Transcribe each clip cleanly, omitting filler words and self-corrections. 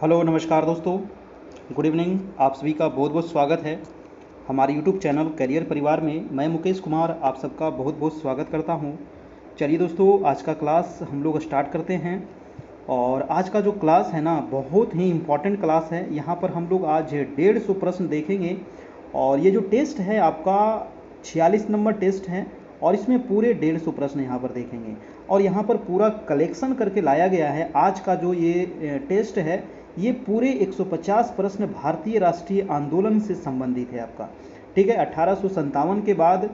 Hello नमस्कार दोस्तों, good evening. आप सभी का बहुत बहुत स्वागत है हमारे यूट्यूब चैनल करियर परिवार में। मैं मुकेश कुमार आप सबका बहुत बहुत स्वागत करता हूं। चलिए दोस्तों, आज का क्लास हम लोग स्टार्ट करते हैं। और आज का जो क्लास है ना, बहुत ही इम्पॉर्टेंट क्लास है। यहाँ पर हम लोग आज 150 प्रश्न देखेंगे। और ये जो टेस्ट है आपका 46 नंबर टेस्ट है, और इसमें पूरे 150 प्रश्न यहाँ पर देखेंगे। और यहाँ पर पूरा कलेक्शन करके लाया गया है। आज का जो ये टेस्ट है, ये पूरे 150 प्रश्न भारतीय राष्ट्रीय आंदोलन से संबंधित है आपका। ठीक है, 1857 के बाद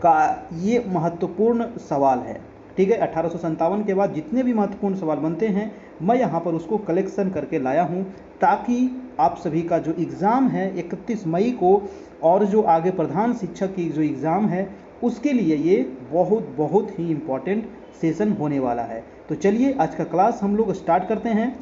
का ये महत्वपूर्ण सवाल है। ठीक है, 1857 के बाद जितने भी महत्वपूर्ण सवाल बनते हैं, मैं यहाँ पर उसको कलेक्शन करके लाया हूँ, ताकि आप सभी का जो एग्ज़ाम है 31 मई को, और जो आगे प्रधान शिक्षक की जो एग्ज़ाम है, उसके लिए ये बहुत बहुत ही इम्पोर्टेंट सेशन होने वाला है। तो चलिए आज का क्लास हम लोग स्टार्ट करते हैं।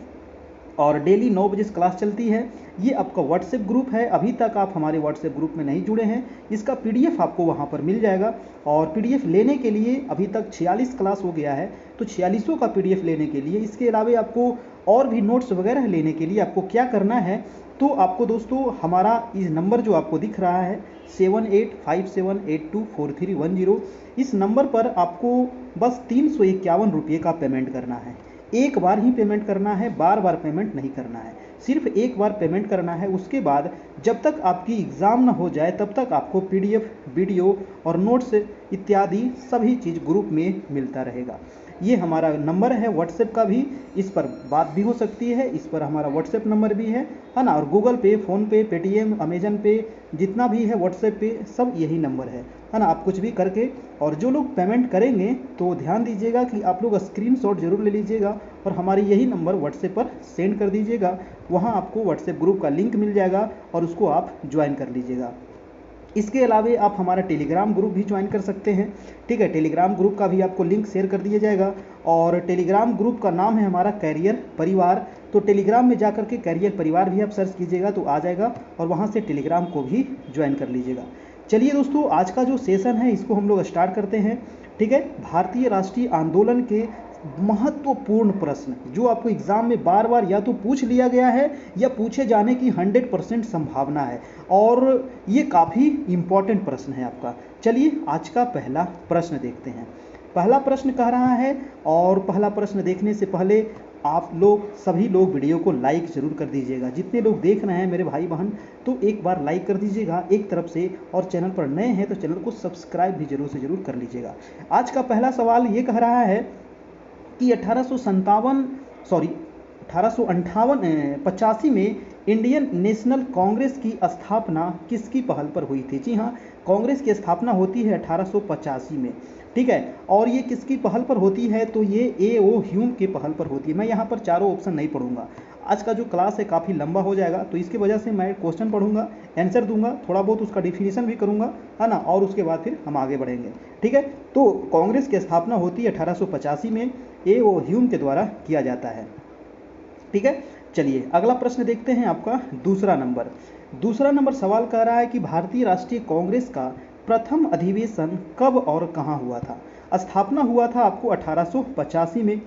और डेली 9 बजे क्लास चलती है। ये आपका व्हाट्सएप ग्रुप है। अभी तक आप हमारे व्हाट्सएप ग्रुप में नहीं जुड़े हैं, इसका पीडीएफ आपको वहाँ पर मिल जाएगा। और पीडीएफ लेने के लिए अभी तक 46 क्लास हो गया है, तो 46 का पीडीएफ लेने के लिए, इसके अलावा आपको और भी नोट्स वगैरह लेने के लिए आपको क्या करना है, तो आपको दोस्तों हमारा इस नंबर जो आपको दिख रहा है 7857824310, इस नंबर पर आपको बस 351 रुपये का पेमेंट करना है। एक बार ही पेमेंट करना है, बार बार पेमेंट नहीं करना है, सिर्फ एक बार पेमेंट करना है। उसके बाद जब तक आपकी एग्ज़ाम ना हो जाए, तब तक आपको पीडीएफ, वीडियो और नोट्स इत्यादि सभी चीज़ ग्रुप में मिलता रहेगा। ये हमारा नंबर है व्हाट्सएप का भी, इस पर बात भी हो सकती है, इस पर हमारा व्हाट्सएप नंबर भी है ना। और गूगल पे, फ़ोनपे, पेटीएम, अमेजन पे, जितना भी है व्हाट्सएप पे, सब यही नंबर है ना। आप कुछ भी करके, और जो लोग पेमेंट करेंगे तो ध्यान दीजिएगा कि आप लोग स्क्रीनशॉट जरूर ले लीजिएगा और हमारे यही नंबर व्हाट्सएप पर सेंड कर दीजिएगा। वहाँ आपको व्हाट्सएप ग्रुप का लिंक मिल जाएगा और उसको आप ज्वाइन कर लीजिएगा। इसके अलावा आप हमारा टेलीग्राम ग्रुप भी ज्वाइन कर सकते हैं। ठीक है, टेलीग्राम ग्रुप का भी आपको लिंक शेयर कर दिया जाएगा। और टेलीग्राम ग्रुप का नाम है हमारा कैरियर परिवार। तो टेलीग्राम में जाकर के कैरियर परिवार भी आप सर्च कीजिएगा तो आ जाएगा, और वहाँ से टेलीग्राम को भी ज्वाइन कर लीजिएगा। चलिए दोस्तों, आज का जो सेशन है इसको हम लोग स्टार्ट करते हैं। ठीक है, भारतीय राष्ट्रीय आंदोलन के महत्वपूर्ण प्रश्न जो आपको एग्जाम में बार बार या तो पूछ लिया गया है या पूछे जाने की 100% संभावना है, और ये काफ़ी इम्पोर्टेंट प्रश्न है आपका। चलिए आज का पहला प्रश्न देखते हैं। पहला प्रश्न कह रहा है, और पहला प्रश्न देखने से पहले आप लोग सभी लोग वीडियो को लाइक ज़रूर कर दीजिएगा। जितने लोग देख रहे हैं मेरे भाई बहन, तो एक बार लाइक कर दीजिएगा एक तरफ से, और चैनल पर नए हैं तो चैनल को सब्सक्राइब भी जरूर से ज़रूर कर लीजिएगा। आज का पहला सवाल ये कह रहा है कि 1885 में इंडियन नेशनल कांग्रेस की स्थापना किसकी पहल पर हुई थी। जी हाँ, कांग्रेस की स्थापना होती है 1885 में। ठीक है, और ये किसकी पहल पर होती है, तो ये A.O. ह्यूम की पहल पर होती है। मैं यहाँ पर चारों ऑप्शन नहीं पढ़ूंगा, आज का जो क्लास है काफ़ी लंबा हो जाएगा, तो इसकी वजह से मैं क्वेश्चन पढ़ूंगा, आंसर दूंगा, थोड़ा बहुत उसका डिफिनीशन भी करूंगा, है ना, और उसके बाद फिर हम आगे बढ़ेंगे। ठीक है, तो कांग्रेस की स्थापना होती है 1885 में, A.O. ह्यूम के द्वारा किया जाता है। ठीक है, चलिए अगला प्रश्न देखते हैं। आपका दूसरा नंबर सवाल कह रहा है कि भारतीय राष्ट्रीय कांग्रेस का प्रथम अधिवेशन कब और कहाँ हुआ था। स्थापना हुआ था आपको 1885 में।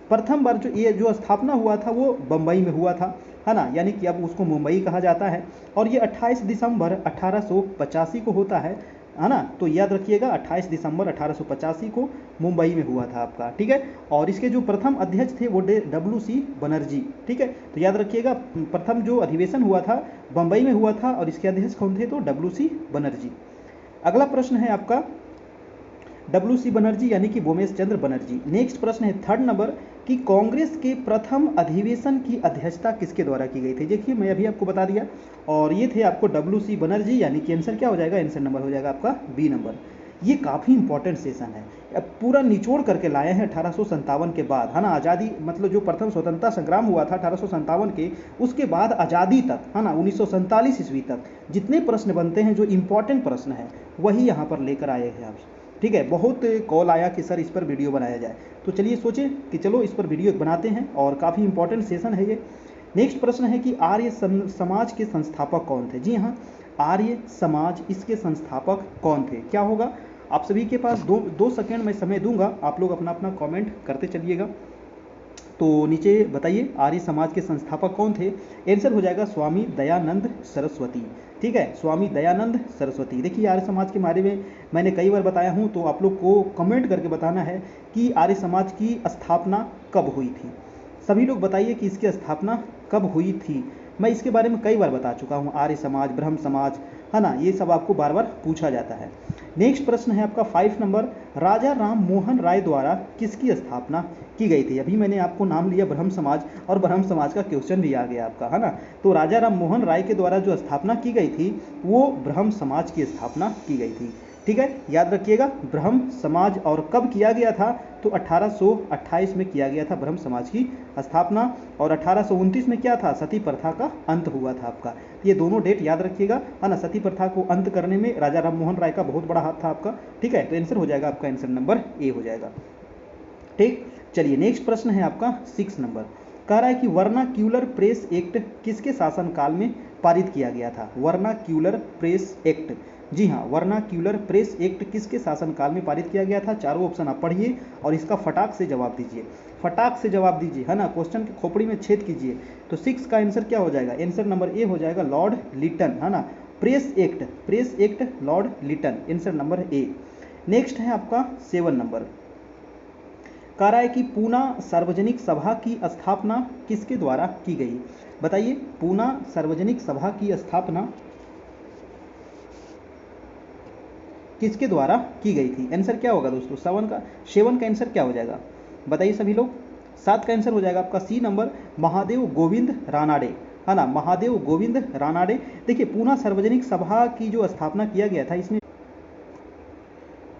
प्रथम बार जो स्थापना हुआ था वो बम्बई में हुआ था, है ना, यानी कि अब उसको मुंबई कहा जाता है। और ये 28 दिसंबर 1885 को होता है ना। तो याद रखिएगा 28 दिसंबर 1885 को मुंबई में हुआ था आपका। ठीक है, और इसके जो प्रथम अध्यक्ष थे वो WC बनर्जी। ठीक है, तो याद रखिएगा प्रथम जो अधिवेशन हुआ था बम्बई में हुआ था, और इसके अध्यक्ष कौन थे, तो WC बनर्जी। अगला प्रश्न है आपका WC बनर्जी यानी कि भूमेश चंद्र बनर्जी। नेक्स्ट प्रश्न है थर्ड नंबर कि कांग्रेस के प्रथम अधिवेशन की अध्यक्षता किसके द्वारा की गई थी। देखिए मैं अभी आपको बता दिया, और ये थे आपको WC बनर्जी, यानी कि आंसर क्या हो जाएगा, आंसर नंबर हो जाएगा आपका B नंबर। ये काफ़ी इंपॉर्टेंट सेशन है, अब पूरा निचोड़ करके लाए हैं 1857 के बाद, है ना, आज़ादी मतलब जो प्रथम स्वतंत्रता संग्राम हुआ था 1857 के, उसके बाद आज़ादी तक, है ना, 1947 ईस्वी तक जितने प्रश्न बनते हैं जो इंपॉर्टेंट प्रश्न है वही यहाँ पर लेकर आए हैं आप। ठीक है, बहुत कॉल आया कि सर इस पर वीडियो बनाया जाए, तो चलिए सोचे कि चलो इस पर वीडियो बनाते हैं, और काफ़ी इंपॉर्टेंट सेशन है ये। नेक्स्ट प्रश्न है कि आर्य समाज के संस्थापक कौन थे। जी हाँ, आर्य समाज, इसके संस्थापक कौन थे, क्या होगा। आप सभी के पास दो सेकेंड में समय दूंगा, आप लोग अपना अपना कमेंट करते चलिएगा। तो नीचे बताइए आर्य समाज के संस्थापक कौन थे। आंसर हो जाएगा स्वामी दयानंद सरस्वती। ठीक है, स्वामी दयानंद सरस्वती। देखिए आर्य समाज के बारे में मैंने कई बार बताया हूँ, तो आप लोग को कमेंट करके बताना है कि आर्य समाज की स्थापना कब हुई थी। सभी लोग बताइए कि इसकी स्थापना कब हुई थी। मैं इसके बारे में कई बार बता चुका हूँ, आर्य समाज, ब्रह्म समाज, है ना, ये सब आपको बार बार पूछा जाता है। नेक्स्ट प्रश्न है आपका 5 नंबर, राजा राम मोहन राय द्वारा किसकी स्थापना की गई थी। अभी मैंने आपको नाम लिया ब्रह्म समाज, और ब्रह्म समाज का क्वेश्चन भी आ गया आपका, है ना। तो राजा राम मोहन राय के द्वारा जो स्थापना की गई थी वो ब्रह्म समाज की स्थापना की गई थी। ठीक है, याद रखिएगा ब्रह्म समाज, और कब किया गया था, तो 1828 में किया गया था ब्रह्म समाज की स्थापना, और 1829 में क्या था, सती प्रथा का अंत हुआ था आपका। ये दोनों डेट याद रखिएगा, है ना। सती प्रथा को अंत करने में राजा राम मोहन राय का बहुत बड़ा हाथ था आपका। ठीक है, तो आंसर हो जाएगा आपका, आंसर नंबर ए हो जाएगा। ठीक, चलिए नेक्स्ट प्रश्न है आपका 6 नंबर। कह रहा है कि वर्नाक्यूलर प्रेस एक्ट किसके शासनकाल में पारित किया गया था। वर्नाक्यूलर प्रेस एक्ट, जी हाँ, वर्नाक्यूलर प्रेस एक्ट किसके शासनकाल में पारित किया गया था। चारों ऑप्शन आप पढ़िए और इसका फटाक से जवाब दीजिए, फटाक से जवाब दीजिए, है ना, क्वेश्चन की खोपड़ी में छेद कीजिए। तो 6 का आंसर क्या हो जाएगा, आंसर नंबर ए हो जाएगा, लॉर्ड लिटन, है ना। Press act Lord Lytton, answer number A. Next है आपका 7 नंबर। कह रहा है कि पूना सार्वजनिक सभा की स्थापना किसके द्वारा की गई। बताइए, पूना सार्वजनिक सभा की स्थापना किसके द्वारा की गई थी। आंसर क्या होगा दोस्तों, 7 का आंसर क्या हो जाएगा, बताइए सभी लोग। 7 का आंसर हो जाएगा आपका सी नंबर, महादेव गोविंद रानाडे, है ना, महादेव गोविंद रानाडे। देखिए पूना सार्वजनिक सभा की जो स्थापना किया गया था, इसमें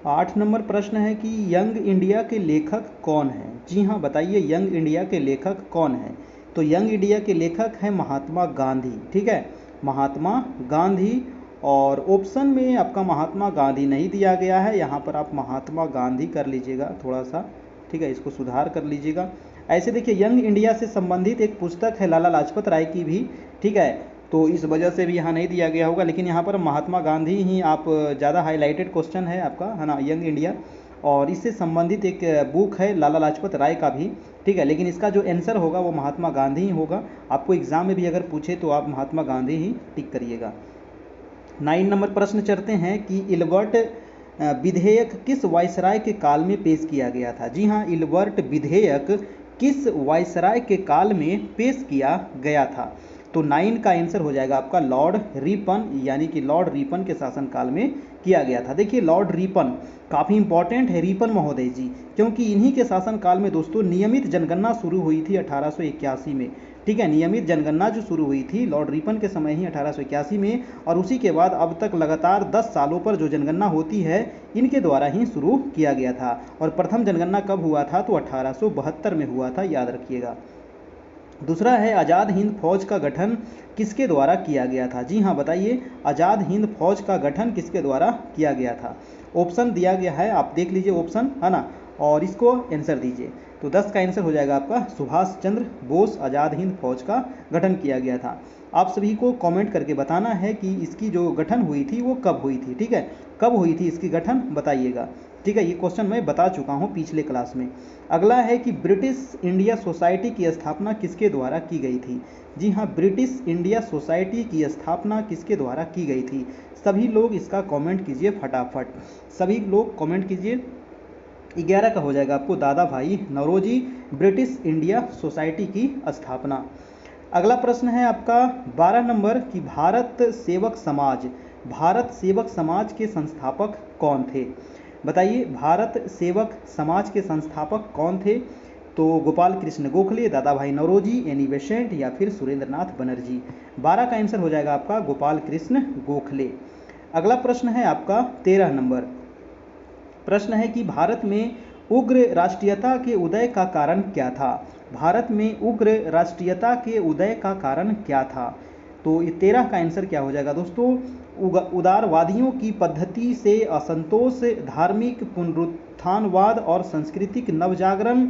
8 नंबर प्रश्न है कि यंग इंडिया के लेखक कौन है। जी हाँ, बताइए यंग इंडिया के लेखक कौन है। तो यंग इंडिया के लेखक हैं महात्मा गांधी। ठीक है, महात्मा गांधी, और ऑप्शन में आपका महात्मा गांधी नहीं दिया गया है, यहाँ पर आप महात्मा गांधी कर लीजिएगा थोड़ा सा। ठीक है, इसको सुधार कर लीजिएगा। ऐसे देखिए यंग इंडिया से संबंधित एक पुस्तक है लाला लाजपत राय की भी। ठीक है, तो इस वजह से भी यहाँ नहीं दिया गया होगा, लेकिन यहाँ पर महात्मा गांधी ही आप ज़्यादा हाईलाइटेड क्वेश्चन है आपका, है ना, यंग इंडिया, और इससे संबंधित एक बुक है लाला लाजपत राय का भी। ठीक है, लेकिन इसका जो आंसर होगा वो महात्मा गांधी ही होगा। आपको एग्जाम में भी अगर पूछे तो आप महात्मा गांधी ही टिक करिएगा। 9 नंबर प्रश्न चलते हैं कि इलबर्ट विधेयक किस वायसराय के काल में पेश किया गया था। जी हाँ, इलबर्ट विधेयक किस वायसराय के काल में पेश किया गया था। तो 9 का आंसर हो जाएगा आपका लॉर्ड रिपन, यानी कि लॉर्ड रिपन के शासनकाल में किया गया था। देखिए लॉर्ड रिपन काफ़ी इंपॉर्टेंट है, रिपन महोदय जी, क्योंकि इन्हीं के शासनकाल में दोस्तों नियमित जनगणना शुरू हुई थी 1881 में। ठीक है, नियमित जनगणना जो शुरू हुई थी लॉर्ड रिपन के समय ही 1881 में, और उसी के बाद अब तक लगातार 10 सालों पर जो जनगणना होती है इनके द्वारा ही शुरू किया गया था। और प्रथम जनगणना कब हुआ था, तो 1872 में हुआ था, याद रखिएगा। दूसरा है आज़ाद हिंद फौज का गठन किसके द्वारा किया गया था। जी हाँ, बताइए आज़ाद हिंद फौज का गठन किसके द्वारा किया गया था। ऑप्शन दिया गया है, आप देख लीजिए ऑप्शन, है ना, और इसको आंसर दीजिए। तो 10 का आंसर हो जाएगा आपका सुभाष चंद्र बोस, आज़ाद हिंद फौज का गठन किया गया था। आप सभी को कमेंट करके बताना है कि इसकी जो गठन हुई थी वो कब हुई थी। ठीक है, कब हुई थी इसकी गठन बताइएगा। ठीक है, ये क्वेश्चन मैं बता चुका हूँ पिछले क्लास में। अगला है कि ब्रिटिश इंडिया सोसाइटी की स्थापना किसके द्वारा की गई थी। जी हाँ, ब्रिटिश इंडिया सोसाइटी की स्थापना किसके द्वारा की गई थी। सभी लोग इसका कमेंट कीजिए फटाफट, सभी लोग कमेंट कीजिए। 11 का हो जाएगा आपको दादा भाई नौरोजी, ब्रिटिश इंडिया सोसाइटी की स्थापना। अगला प्रश्न है आपका 12 नंबर कि भारत सेवक समाज के संस्थापक कौन थे। बताइए भारत सेवक समाज के संस्थापक कौन थे। तो गोपाल कृष्ण गोखले, दादा भाई नौरोजी, एनी बेसेंट, या फिर सुरेंद्रनाथ बनर्जी। 12 का आंसर हो जाएगा आपका गोपाल कृष्ण गोखले। अगला प्रश्न है आपका 13 नंबर। प्रश्न है कि भारत में उग्र राष्ट्रीयता के उदय का कारण क्या था। भारत में उग्र राष्ट्रीयता के उदय का कारण क्या था। तो ये 13 का आंसर क्या हो जाएगा दोस्तों, उदारवादियों की पद्धति से असंतोष, धार्मिक पुनरुत्थानवाद और सांस्कृतिक नवजागरण,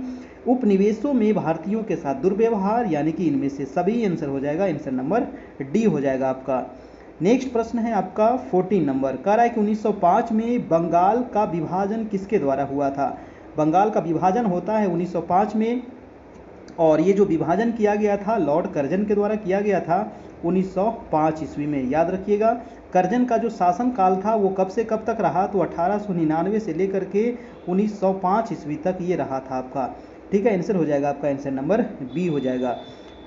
उपनिवेशों में भारतीयों के साथ दुर्व्यवहार, यानी कि इनमें से सभी। आंसर हो जाएगा आंसर नंबर डी हो जाएगा आपका। नेक्स्ट प्रश्न है आपका 14 नंबर। कह रहा है कि 1905 में बंगाल का विभाजन किसके द्वारा हुआ था। बंगाल का विभाजन होता है 1905 में, और ये जो विभाजन किया गया था लॉर्ड कर्जन के द्वारा किया गया था 1905 ईस्वी में। याद रखिएगा, कर्जन का जो शासन काल था वो कब से कब तक रहा, तो 1899 से लेकर के 1905 ईस्वी तक ये रहा था आपका। ठीक है, आंसर हो जाएगा आपका आंसर नंबर बी हो जाएगा।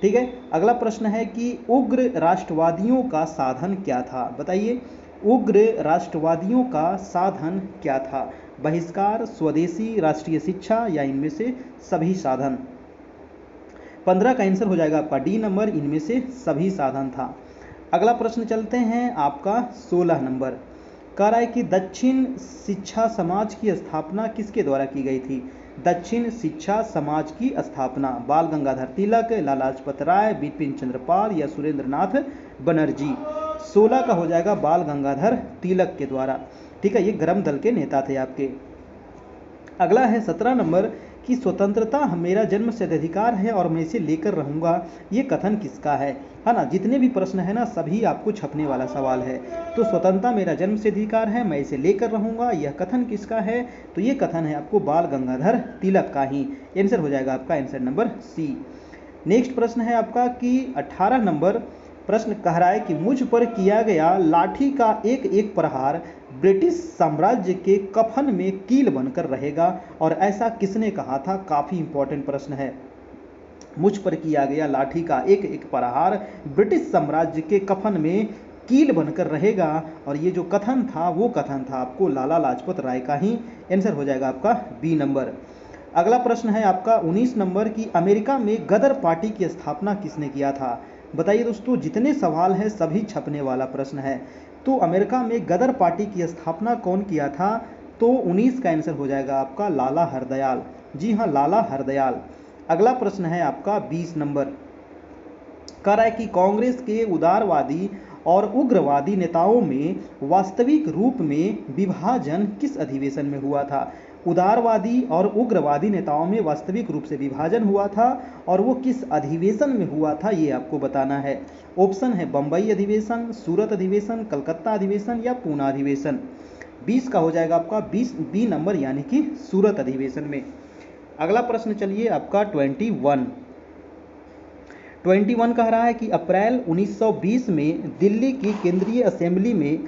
ठीक है, अगला प्रश्न है कि उग्र राष्ट्रवादियों का साधन क्या था। बताइए, उग्र राष्ट्रवादियों का साधन क्या था? बहिष्कार, स्वदेशी, राष्ट्रीय शिक्षा या इनमें से सभी साधन? 15 का आंसर हो जाएगा आपका डी नंबर, इनमें से सभी साधन था। अगला प्रश्न चलते हैं आपका 16 नंबर। कह रहा है कि दक्षिण शिक्षा समाज की स्थापना किसके द्वारा की गई थी? दक्षिण शिक्षा समाज की स्थापना बाल गंगाधर तिलक, लाला लाजपत राय, बिपिन चंद्र पाल या सुरेंद्र नाथ बनर्जी? 16 का हो जाएगा बाल गंगाधर तिलक के द्वारा। ठीक है, ये गर्म दल के नेता थे आपके। अगला है 17 नंबर कि स्वतंत्रता मेरा जन्म सिद्ध अधिकार है और मैं इसे लेकर रहूंगा, ये कथन किसका है ना? जितने भी प्रश्न है ना सभी आपको छपने वाला सवाल है। तो स्वतंत्रता मेरा जन्म सिद्ध अधिकार है, मैं इसे लेकर रहूंगा, यह कथन किसका है? तो ये कथन है आपको बाल गंगाधर तिलक का ही। आंसर हो जाएगा आपका आंसर नंबर सी। नेक्स्ट प्रश्न है आपका कि 18 नंबर प्रश्न कह रहा है कि मुझ पर किया गया लाठी का एक एक प्रहार ब्रिटिश साम्राज्य के कफन में कील बनकर रहेगा, और ऐसा किसने कहा था? काफी इंपॉर्टेंट प्रश्न है। मुझ पर किया गया लाठी का एक एक प्रहार ब्रिटिश साम्राज्य के कफन में कील बनकर रहेगा, और ये जो कथन था वो कथन था आपको लाला लाजपत राय का ही। आंसर हो जाएगा आपका बी नंबर। अगला प्रश्न है आपका 19 नंबर की अमेरिका में गदर पार्टी की स्थापना किसने किया था? बताइए दोस्तों, जितने सवाल हैं सभी छपने वाला प्रश्न है। तो अमेरिका में गदर पार्टी की स्थापना कौन किया था? तो 19 का आंसर हो जाएगा आपका लाला हरदयाल। जी हाँ, लाला हरदयाल। अगला प्रश्न है आपका 20 नंबर। कह रहा है कि कांग्रेस के उदारवादी और उग्रवादी नेताओं में वास्तविक रूप में विभाजन किस अधिवेशन में हुआ था? उदारवादी और उग्रवादी नेताओं में वास्तविक रूप से विभाजन हुआ था, और वो किस अधिवेशन में हुआ था ये आपको बताना है। ऑप्शन है बंबई अधिवेशन, सूरत अधिवेशन, कलकत्ता अधिवेशन या पूना अधिवेशन? 20 का हो जाएगा आपका 20 बी नंबर, यानी कि सूरत अधिवेशन में। अगला प्रश्न चलिए आपका 21 कह रहा है कि अप्रैल 1920 में दिल्ली की केंद्रीय असेंबली में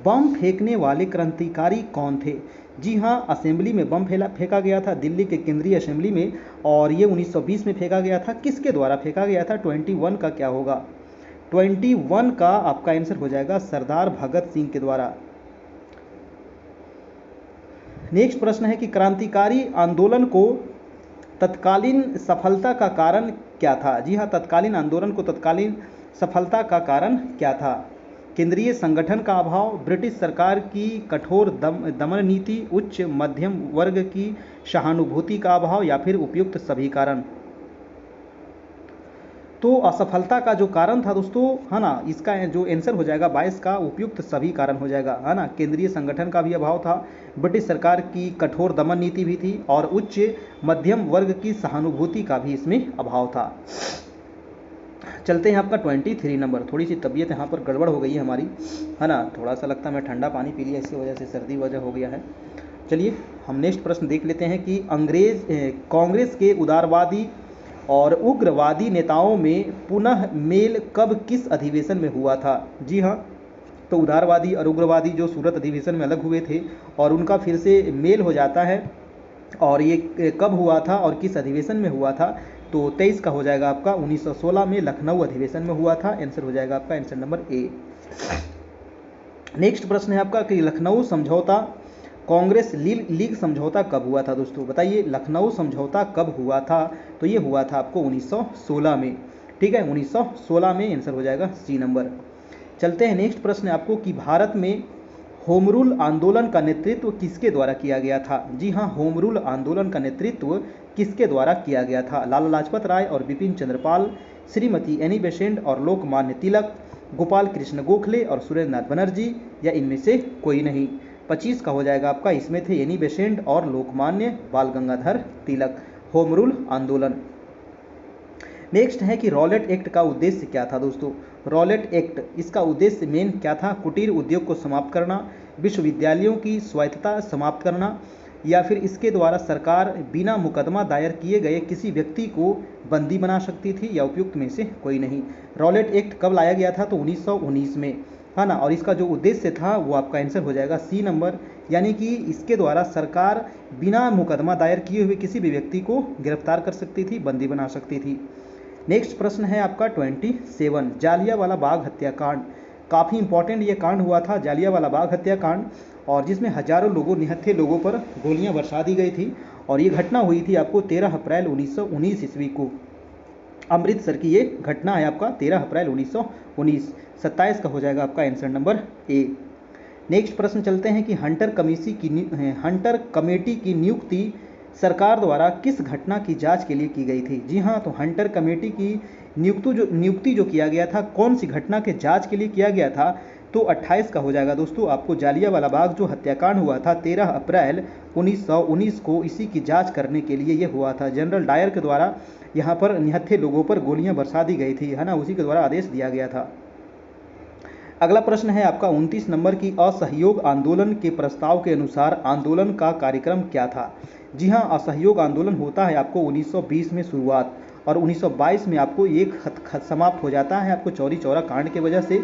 बम फेंकने वाले क्रांतिकारी कौन थे? जी हाँ, असेंबली में बम फेंका गया था दिल्ली के केंद्रीय असेंबली में, और ये 1920 में फेंका गया था। किसके द्वारा फेंका गया था? 21 का क्या होगा? 21 का आपका आंसर हो जाएगा सरदार भगत सिंह के द्वारा। नेक्स्ट प्रश्न है कि क्रांतिकारी आंदोलन को तत्कालीन सफलता का कारण क्या था? जी हाँ, तत्कालीन आंदोलन को तत्कालीन सफलता का कारण क्या था? केंद्रीय संगठन का अभाव, ब्रिटिश सरकार की कठोर दमन नीति, उच्च मध्यम वर्ग की सहानुभूति का अभाव या फिर उपयुक्त सभी कारण? तो असफलता का जो कारण था दोस्तों, है ना, इसका जो आंसर हो जाएगा 22 का उपयुक्त सभी कारण हो जाएगा, है ना। केंद्रीय संगठन का भी अभाव था, ब्रिटिश सरकार की कठोर दमन नीति भी थी, और उच्च मध्यम वर्ग की सहानुभूति का भी इसमें अभाव था। चलते हैं आपका 23 नंबर। थोड़ी सी तबीयत यहाँ पर गड़बड़ हो गई है हमारी, है ना, थोड़ा सा लगता है मैं ठंडा पानी पी लिया, इसकी वजह से सर्दी वजह हो गया है। चलिए हम नेक्स्ट प्रश्न देख लेते हैं कि कांग्रेस के उदारवादी और उग्रवादी नेताओं में पुनः मेल कब किस अधिवेशन में हुआ था? जी हाँ, तो उदारवादी और उग्रवादी जो सूरत अधिवेशन में अलग हुए थे और उनका फिर से मेल हो जाता है, और ये कब हुआ था और किस अधिवेशन में हुआ था? तो 23 का हो जाएगा आपका 1916 में लखनऊ अधिवेशन में हुआ था। आंसर हो जाएगा आपका आंसर नंबर ए। नेक्स्ट प्रश्न है आपका कि लखनऊ समझौता कांग्रेस लीग समझौता कब हुआ था? दोस्तों बताइए, लखनऊ समझौता कब हुआ था? तो ये हुआ था आपको 1916 में। ठीक है, 1916 में। आंसर हो जाएगा सी नंबर। चलते हैं नेक्स्ट प्रश्न है आपको कि भारत में होम रूल आंदोलन का नेतृत्व किसके द्वारा किया गया था? जी हाँ, होम रूल आंदोलन का नेतृत्व किसके द्वारा किया गया था? लाला लाजपत राय और बिपिन चंद्र पाल, श्रीमती एनी बेसेंट और लोकमान्य तिलक, गोपाल कृष्ण गोखले और सुरेंद्र नाथ बनर्जी, या इनमें से कोई नहीं? 25 का हो जाएगा आपका, इसमें थे एनी बेसेंट और लोकमान्य बाल गंगाधर तिलक। होम रूल आंदोलन। नेक्स्ट है कि रॉलेट एक्ट का उद्देश्य क्या था? दोस्तों रॉलेट एक्ट, इसका उद्देश्य मेन क्या था? कुटीर उद्योग को समाप्त करना, विश्वविद्यालयों की स्वायत्तता समाप्त करना, या फिर इसके द्वारा सरकार बिना मुकदमा दायर किए गए किसी व्यक्ति को बंदी बना सकती थी, या उपयुक्त में से कोई नहीं। रॉलेट एक्ट कब लाया गया था? तो 1919 में, है ना। और इसका जो उद्देश्य था वो आपका आंसर हो जाएगा सी नंबर, यानी कि इसके द्वारा सरकार बिना मुकदमा दायर किए हुए किसी भी व्यक्ति को गिरफ्तार कर सकती थी, बंदी बना सकती थी। नेक्स्ट प्रश्न है आपका 27, जालियांवाला बाग हत्याकांड। काफ़ी इंपॉर्टेंट ये कांड हुआ था, जालियांवाला बाग हत्याकांड, और जिसमें हजारों लोगों, निहत्थे लोगों पर गोलियां बरसा दी गई थी। और ये घटना हुई थी आपको 13 अप्रैल 1919 ईस्वी को। अमृतसर की ये घटना है आपका 13 अप्रैल 1919। 27 का हो जाएगा आपका आंसर नंबर ए। नेक्स्ट प्रश्न चलते हैं कि हंटर कमेटी की नियुक्ति सरकार द्वारा किस घटना की जांच के लिए की गई थी? जी हाँ, तो हंटर कमेटी की नियुक्ति जो किया गया था, कौन सी घटना के जांच के लिए किया गया था? तो 28 का हो जाएगा दोस्तों आपको। जालियांवाला बाग जो हत्याकांड हुआ था 13 अप्रैल 1919 को, इसी की जांच करने के लिए ये हुआ था। जनरल डायर के द्वारा यहाँ पर निहत्थे लोगों पर गोलियां बरसा दी गई थी, है ना, उसी के द्वारा आदेश दिया गया था। अगला प्रश्न है आपका 29 नंबर की, असहयोग आंदोलन के प्रस्ताव के अनुसार आंदोलन का कार्यक्रम क्या था? जी हाँ, असहयोग आंदोलन होता है आपको 1920 में शुरुआत, और 1922 में आपको ये समाप्त हो जाता है आपको चौरी चौरा कांड के वजह से।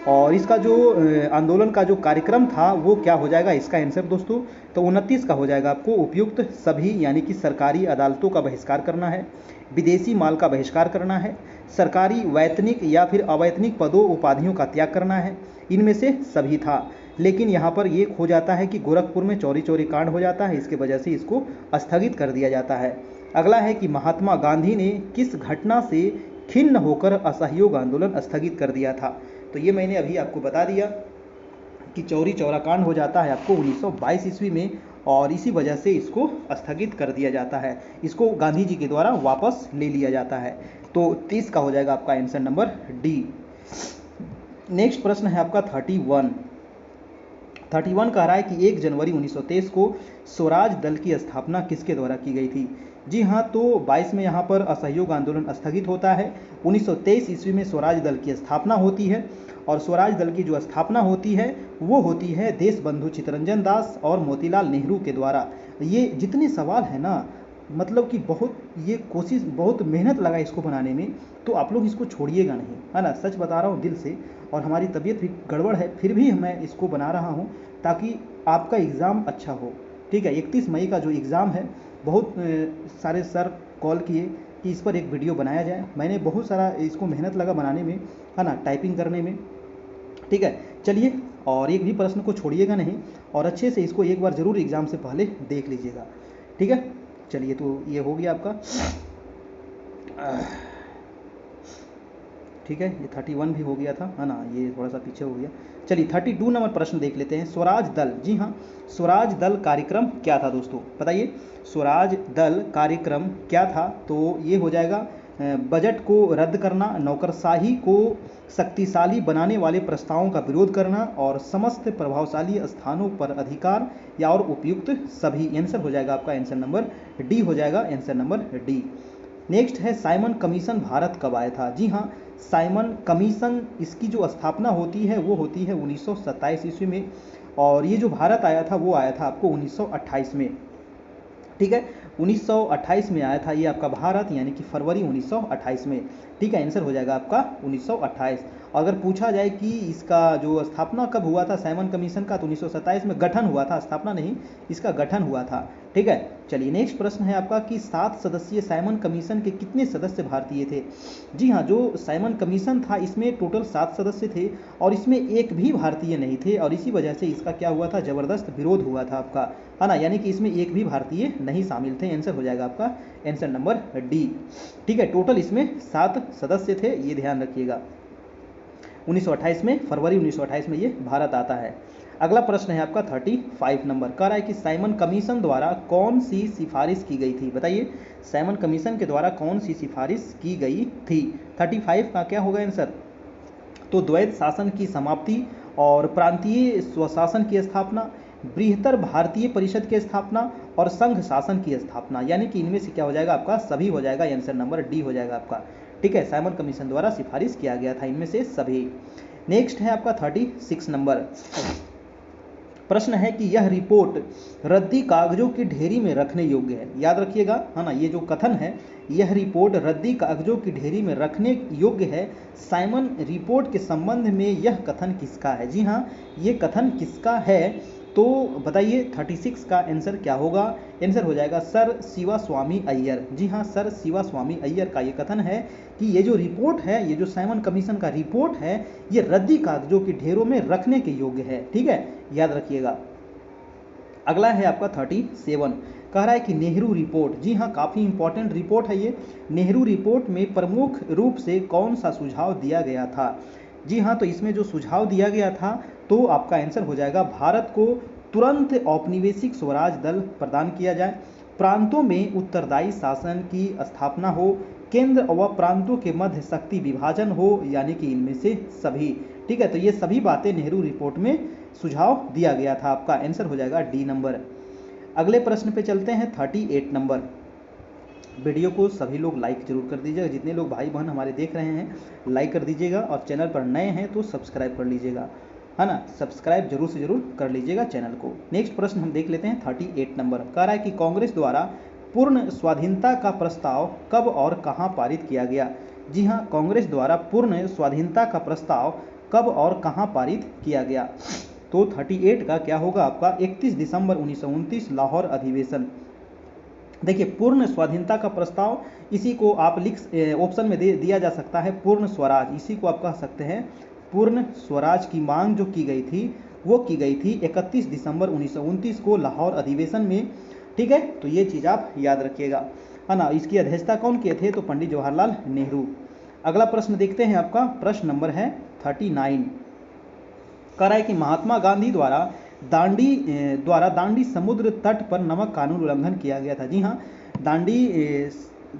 और इसका जो आंदोलन का जो कार्यक्रम था वो क्या हो जाएगा इसका आंसर दोस्तों? तो 29 का हो जाएगा आपको, उपयुक्त सभी, यानी कि सरकारी अदालतों का बहिष्कार करना है, विदेशी माल का बहिष्कार करना है, सरकारी वैतनिक या फिर अवैतनिक पदों उपाधियों का त्याग करना है। इनमें से सभी था, लेकिन यहाँ पर ये हो जाता है कि गोरखपुर में चौरी चौरी कांड हो जाता है, इसके वजह से इसको स्थगित कर दिया जाता है। अगला है कि महात्मा गांधी ने किस घटना से खिन्न होकर असहयोग आंदोलन स्थगित कर दिया था? तो ये मैंने अभी आपको बता दिया कि चौरी चौरा कांड हो जाता है आपको 1922 ईस्वी में, और इसी वजह से इसको स्थगित कर दिया जाता है, इसको गांधी जी के द्वारा वापस ले लिया जाता है। तो 30 का हो जाएगा आपका आंसर नंबर डी। नेक्स्ट प्रश्न है आपका 31 कह रहा है कि 1 जनवरी 1923 को स्वराज दल की स्थापना किसके द्वारा की गई थी? जी हाँ, तो 22 में यहाँ पर असहयोग आंदोलन स्थगित होता है, 1923 ईस्वी में स्वराज दल की स्थापना होती है। और स्वराज दल की जो स्थापना होती है वो होती है देश बंधु चित्तरंजन दास और मोतीलाल नेहरू के द्वारा। ये जितने सवाल है ना, मतलब कि बहुत ये कोशिश, बहुत मेहनत लगा इसको बनाने में, तो आप लोग इसको छोड़िएगा नहीं, है ना, सच बता रहा हूँ दिल से। और हमारी तबीयत भी गड़बड़ है, फिर भी मैं इसको बना रहा हूँ ताकि आपका एग्ज़ाम अच्छा हो। ठीक है, 31 मई का जो एग्ज़ाम है, बहुत सारे सर कॉल किए कि इस पर एक वीडियो बनाया जाए। मैंने बहुत सारा इसको मेहनत लगा बनाने में, है ना, टाइपिंग करने में। ठीक है, चलिए, और एक भी प्रश्न को छोड़िएगा नहीं, और अच्छे से इसको एक बार ज़रूर एग्ज़ाम से पहले देख लीजिएगा। ठीक है, चलिए, तो ये हो गया आपका। ठीक है, ये 31 भी हो गया था, है ना, ये थोड़ा सा पीछे हो गया। चलिए 32 नंबर प्रश्न देख लेते हैं। स्वराज दल, जी हाँ, स्वराज दल कार्यक्रम क्या था दोस्तों, बताइए। स्वराज दल कार्यक्रम क्या था? तो ये हो जाएगा बजट को रद्द करना, नौकरशाही को शक्तिशाली बनाने वाले प्रस्तावों का विरोध करना, और समस्त प्रभावशाली स्थानों पर अधिकार, या और उपयुक्त सभी। आंसर हो जाएगा आपका आंसर नंबर डी हो जाएगा, आंसर नंबर डी। नेक्स्ट है साइमन कमीशन भारत कब आया था? जी हाँ, साइमन कमीशन, इसकी जो स्थापना होती है वो होती है 1927 ईस्वी में, और ये जो भारत आया था वो आया था आपको 1928 में। ठीक है, 1928 में आया था ये आपका भारत, यानी कि फरवरी 1928 में। ठीक है, आंसर हो जाएगा आपका 1928। अगर पूछा जाए कि इसका जो स्थापना कब हुआ था साइमन कमीशन का, तो 1927 में गठन हुआ था, स्थापना नहीं, इसका गठन हुआ था। ठीक है, चलिए नेक्स्ट प्रश्न है आपका कि 7 सदस्यीय साइमन कमीशन के कितने सदस्य भारतीय थे? जी हाँ, जो साइमन कमीशन था इसमें टोटल 7 सदस्य थे, और इसमें एक भी भारतीय नहीं थे, और इसी वजह से इसका क्या हुआ था, जबरदस्त विरोध हुआ था आपका, है ना, यानी कि इसमें एक भी भारतीय नहीं शामिल थे। आंसर हो जाएगा आपका आंसर नंबर डी। ठीक है, टोटल इसमें 7 सदस्य थे, ये ध्यान रखिएगा। 1928 में, फरवरी 1928 में ये भारत आता है। अगला प्रश्न है आपका 35 नंबर, कह रहा है कि साइमन कमीशन द्वारा कौन सी सिफारिश की गई थी? बताइए, साइमन कमीशन के द्वारा कौन सी सिफारिश की गई थी? 35 का क्या होगा आंसर? तो द्वैत शासन की समाप्ति, और प्रांतीय स्वशासन की स्थापना, बृहत्तर भारतीय परिषद की स्थापना, और संघ शासन की स्थापना। यानी कि इनमें से क्या हो जाएगा आपका, सभी हो जाएगा, आंसर नंबर डी हो जाएगा आपका। ठीक है, साइमन कमीशन द्वारा सिफारिश किया गया था इनमें से सभी। नेक्स्ट है आपका 36 नंबर, प्रश्न है कि यह रिपोर्ट रद्दी कागजों की ढेरी में रखने योग्य है। याद रखिएगा, है ना, ये जो कथन है, यह रिपोर्ट रद्दी कागजों की ढेरी में रखने योग्य है, साइमन रिपोर्ट के संबंध में यह कथन किसका है? जी हाँ, ये कथन किसका है? तो बताइए 36 का आंसर क्या होगा? आंसर हो जाएगा सर शिवास्वामी अय्यर। जी हाँ, सर शिवास्वामी अय्यर का ये कथन है कि ये जो रिपोर्ट है, ये जो साइमन कमीशन का रिपोर्ट है, ये रद्दी कागजों की ढेरों में रखने के योग्य है। ठीक है, याद रखिएगा। अगला है आपका 37, कह रहा है कि नेहरू रिपोर्ट। जी हाँ, काफ़ी इंपॉर्टेंट रिपोर्ट है ये। नेहरू रिपोर्ट में प्रमुख रूप से कौन सा सुझाव दिया गया था? जी हाँ, तो इसमें जो सुझाव दिया गया था, तो आपका आंसर हो जाएगा भारत को तुरंत औपनिवेशिक स्वराज दल प्रदान किया जाए, प्रांतों में उत्तरदायी शासन की स्थापना हो, केंद्र व प्रांतों के मध्य शक्ति विभाजन हो, यानी कि इनमें से सभी। ठीक है, तो ये सभी बातें नेहरू रिपोर्ट में सुझाव दिया गया था। आपका आंसर हो जाएगा डी नंबर। अगले प्रश्न पे चलते हैं 38 नंबर। वीडियो को सभी लोग लाइक जरूर कर दीजिएगा, जितने लोग भाई बहन हमारे देख रहे हैं लाइक कर दीजिएगा, और चैनल पर नए हैं तो सब्सक्राइब कर लीजिएगा, है ना, सब्सक्राइब जरूर से जरूर कर लीजिएगा चैनल को। नेक्स्ट प्रश्न हम देख लेते हैं 38 नंबर। कह रहा है कि कांग्रेस द्वारा पूर्ण स्वाधीनता का प्रस्ताव कब और कहां पारित किया गया? जी हां, कांग्रेस द्वारा पूर्ण स्वाधीनता का प्रस्ताव कब और कहां पारित किया गया? तो 38 का क्या होगा आपका? 31 दिसंबर 1929 लाहौर अधिवेशन। देखिए, पूर्ण स्वाधीनता का प्रस्ताव, इसी को आप ऑप्शन में दिया जा सकता है पूर्ण स्वराज, इसी को आप कह सकते हैं पूर्ण स्वराज की मांग जो की गई थी, वो की गई थी 31 दिसंबर 1929 को लाहौर अधिवेशन में। ठीक है, तो ये चीज़ आप याद रखिएगा, है ना। इसकी अध्यक्षता कौन किए थे? तो पंडित जवाहरलाल नेहरू। अगला प्रश्न देखते हैं, आपका प्रश्न नंबर है 39। कह रहा है कि महात्मा गांधी द्वारा दांडी समुद्र तट पर नमक कानून उल्लंघन किया गया था। जी हाँ, दांडी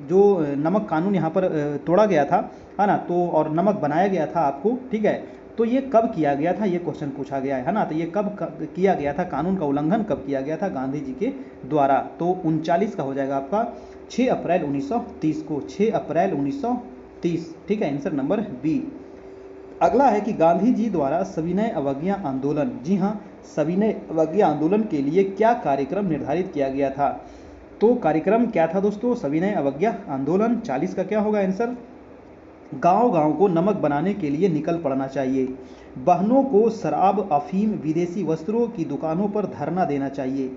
जो नमक कानून यहाँ पर तोड़ा गया था, है ना, तो और नमक बनाया गया था आपको। ठीक है, तो ये कब किया गया था, ये क्वेश्चन पूछा गया है ना। तो ये कब किया गया था, कानून का उल्लंघन कब किया गया था गांधी जी के द्वारा? तो 39 का हो जाएगा आपका 6 अप्रैल 1930 को, 6 अप्रैल 1930। ठीक है, आंसर नंबर बी। अगला है कि गांधी जी द्वारा सविनय अवज्ञा आंदोलन। जी हाँ, सविनय अवज्ञा आंदोलन के लिए क्या कार्यक्रम निर्धारित किया गया था? तो कार्यक्रम क्या था दोस्तों? सविनय अवज्ञा आंदोलन। 40 का क्या होगा आंसर? गांव गांव को नमक बनाने के लिए निकल पड़ना चाहिए, बहनों को शराब, अफीम, विदेशी वस्त्रों की दुकानों पर धरना देना चाहिए,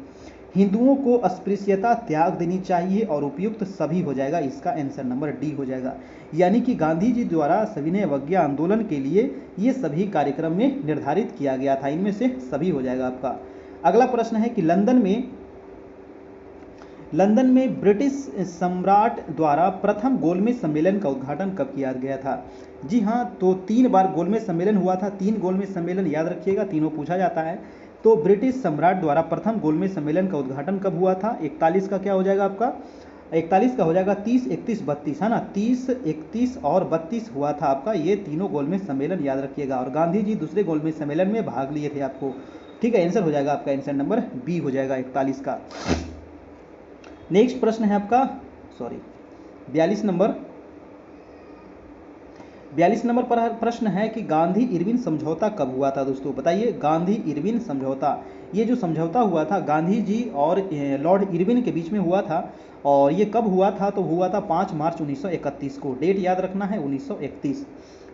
हिंदुओं को अस्पृश्यता त्याग देनी चाहिए, और उपयुक्त सभी हो जाएगा। इसका आंसर नंबर डी हो जाएगा। यानी कि गांधी जी द्वारा सविनय अवज्ञा आंदोलन के लिए ये सभी कार्यक्रम में निर्धारित किया गया था, इनमें से सभी हो जाएगा आपका। अगला प्रश्न है कि लंदन में ब्रिटिश सम्राट द्वारा प्रथम गोलमेज सम्मेलन का उद्घाटन कब किया गया था? जी हाँ, तो 3 बार गोलमेज सम्मेलन हुआ था। 3 गोलमेज सम्मेलन याद रखिएगा, तीनों पूछा जाता है। तो ब्रिटिश सम्राट द्वारा प्रथम गोलमेज सम्मेलन का उद्घाटन कब हुआ था? 41 का क्या हो जाएगा आपका? 41 का हो जाएगा 30, 31, 32, है ना। 30, 31 और 32 हुआ था आपका, ये तीनों गोलमेज सम्मेलन याद रखिएगा। और गांधी जी दूसरे गोलमेज सम्मेलन में भाग लिए थे आपको। ठीक है, आंसर हो जाएगा आपका, आंसर नंबर बी हो जाएगा 41 का। नेक्स्ट प्रश्न है आपका 42 नंबर। 42 नंबर पर प्रश्न है कि गांधी इरविन समझौता कब हुआ था? दोस्तों बताइए, गांधी इरविन समझौता, ये जो समझौता हुआ था गांधी जी और लॉर्ड इरविन के बीच में हुआ था, और ये कब हुआ था? तो हुआ था 5 मार्च 1931 को। डेट याद रखना है, 1931।